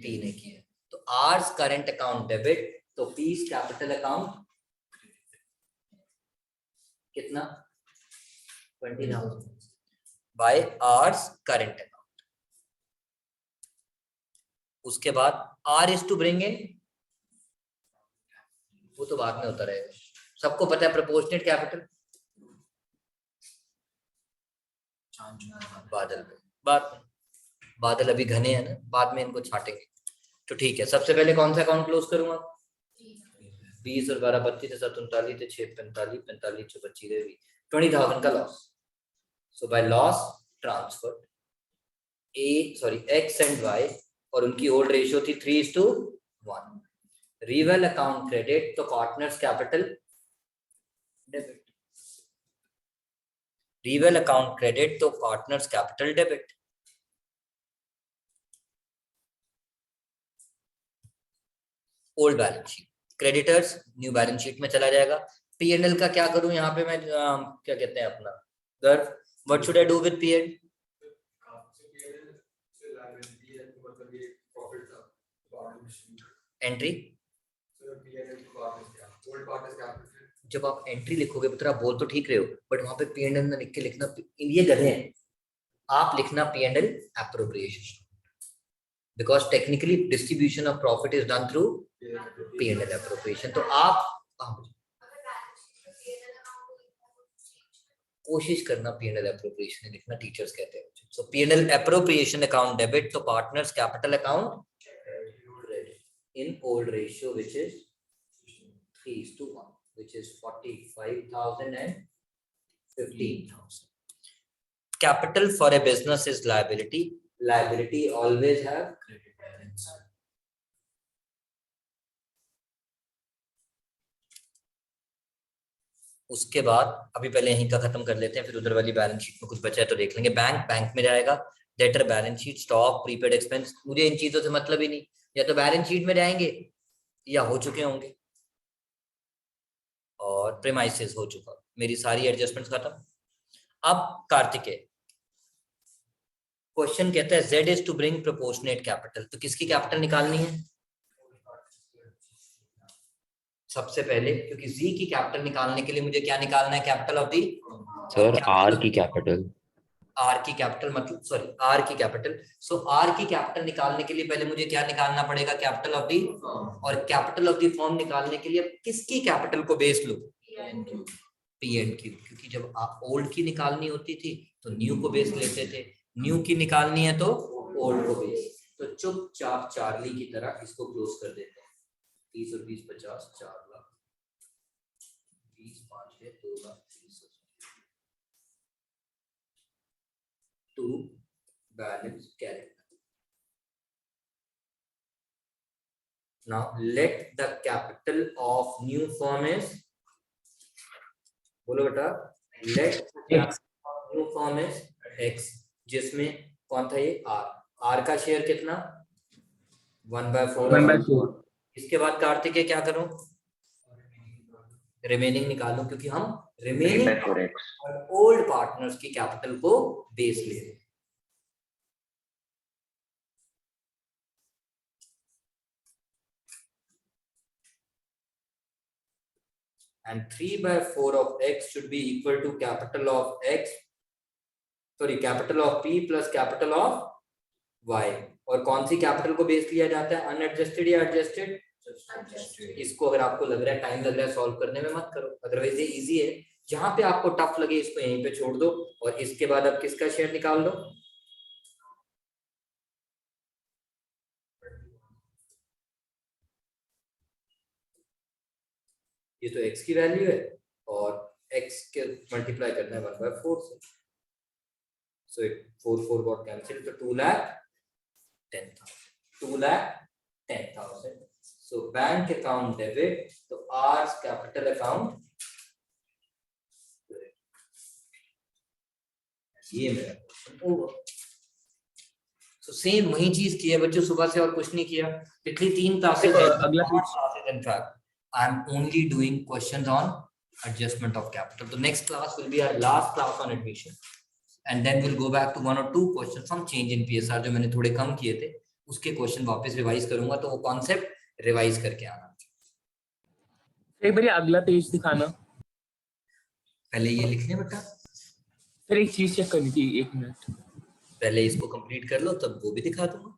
P ने किया। तो ours current account debit, तो P's capital account कितना? 20,000 by ours current account। उसके बाद R is to bring in, वो तो बाद में होता रहेगा, सबको पता है प्रोपोर्शनेट कैपिटल। बादल पे बादल अभी घने हैं ना, बाद में इनको छाटेंगे। तो ठीक है, सबसे पहले कौन सा अकाउंट क्लोज करूंगा? 20 और 12 32 7 39 6 45 45 6 25 20,000 का loss. So by loss transfer X and Y, और उनकी ओल्ड रेशियो थी 3:1। रिवेल account credit, to partners capital debit. रिवेल account credit, to partners capital debit. Old balance sheet, creditors new balance sheet में चला जाएगा। P&L का क्या करूं यहाँ पे मैं, क्या कहते हैं अपना गर्व, what should I do with P&L? Entry, जब आप एंट्री लिखोगे पुत्र, आप बोल तो ठीक रहे हो, बट वहां पे P&L ना लिख के लिखना, ये गधे हैं, आप लिखना P&L appropriation, because technically distribution of profit is done through P&L appropriation. तो आप कोशिश करना P&L एप्रोप्रिएशन लिखना, टीचर्स कहते हैं। सो P&L एप्रोप्रिएशन अकाउंट डेबिट, तो partners capital account in old ratio, which is 3:1, which is 45,000 and 15,000. Capital for a business is liability. Liability always have credit balance. उसके बाद अभी पहले यहीं का खत्म कर लेते हैं, फिर उधर वाली बैलेंस शीट में कुछ बचा है तो देख लेंगे। बैंक में जाएगा, debtor balance sheet, stock, prepaid expense, मुझे इन चीजों से मतलब ही नहीं, या तो बैलेंस शीट में जाएंगे या हो चुके होंगे। और प्रीमाइसेस हो चुका, मेरी सारी एडजस्टमेंट्स खत्म। अब कार्तिकेय, क्वेश्चन कहता है Z is to bring proportionate capital, तो किसकी कैपिटल निकालनी है? सबसे पहले, क्योंकि Z की कैपिटल निकालने के लिए मुझे क्या निकालना है? Capital of the sir R की कैपिटल। आर की कैपिटल मतलब सॉरी आर की कैपिटल। सो आर की कैपिटल निकालने के लिए पहले मुझे क्या निकालना पड़ेगा, कैपिटल ऑफ दी, और कैपिटल ऑफ दी फर्म निकालने के लिए किसकी कैपिटल को base low, P and Q, क्योंकि जब आप ओल्ड की निकालनी होती थी तो न्यू को बेस लेते थे, न्यू की निकालनी है तो ओल्ड को बेस। तो चुपचाप चार्ली की तरह इसको क्लोज कर देते हैं। 30 और 20 50 4 लाख, 20 5 है 2 lakh 30 to balance character. Now let the capital of new firm is, बोलो बेटा, let the capital of new firm is x, जिसमें कौन था ये r का शेयर कितना 1/4। 1/4। इसके बाद कार्तिक क्या करूं, रिमेनिंग निकालूं, क्योंकि हम रिमेनिंग 3/4x। और ओल्ड पार्टनर्स की कैपिटल को बेस ले रहे हैं। And 3/4 of x should be equal to capital of x, sorry capital of p plus capital of y। और कौन सी कैपिटल को बेस लिया जाता है, अनएडजस्टेड या एडजस्टेड? इसको अगर आपको लग रहा है टाइम लग रहा है सॉल्व करने में मत करो, अदरवाइज ये इजी है। जहां पे आपको टफ लगे इसको यहीं पे छोड़ दो, और इसके बाद अब किसका शेयर निकाल दो, ये तो x की वैल्यू है और x के मल्टीप्लाई करना है 1/4 से, सो इट 4 गॉट कैंसिल, तो 2,10,000। सो बैंक अकाउंट डेबिट, तो आर कैपिटल अकाउंट, ये मेरा क्वेश्चन ओवर। सो सेम वही चीज की है बच्चों, सुबह से और कुछ नहीं किया। पिछली 3 क्लासेस अगला in fact I am only doing questions on adjustment of capital. The next class will be our last class on admission, and then we'll go back to 1 or 2 questions from change in PSR जो मैंने थोड़े कम किए थे, उसके question वापस revise करूंगा, तो वो कॉन्सेप्ट रिवाइज करके आना। एक बार अगला पेज दिखाना, पहले ये लिख लें बेटा, फिर एक चीज चेक करनी थी, 1 मिनट। पहले इसको कंप्लीट कर लो तब वो भी दिखा दूंगा।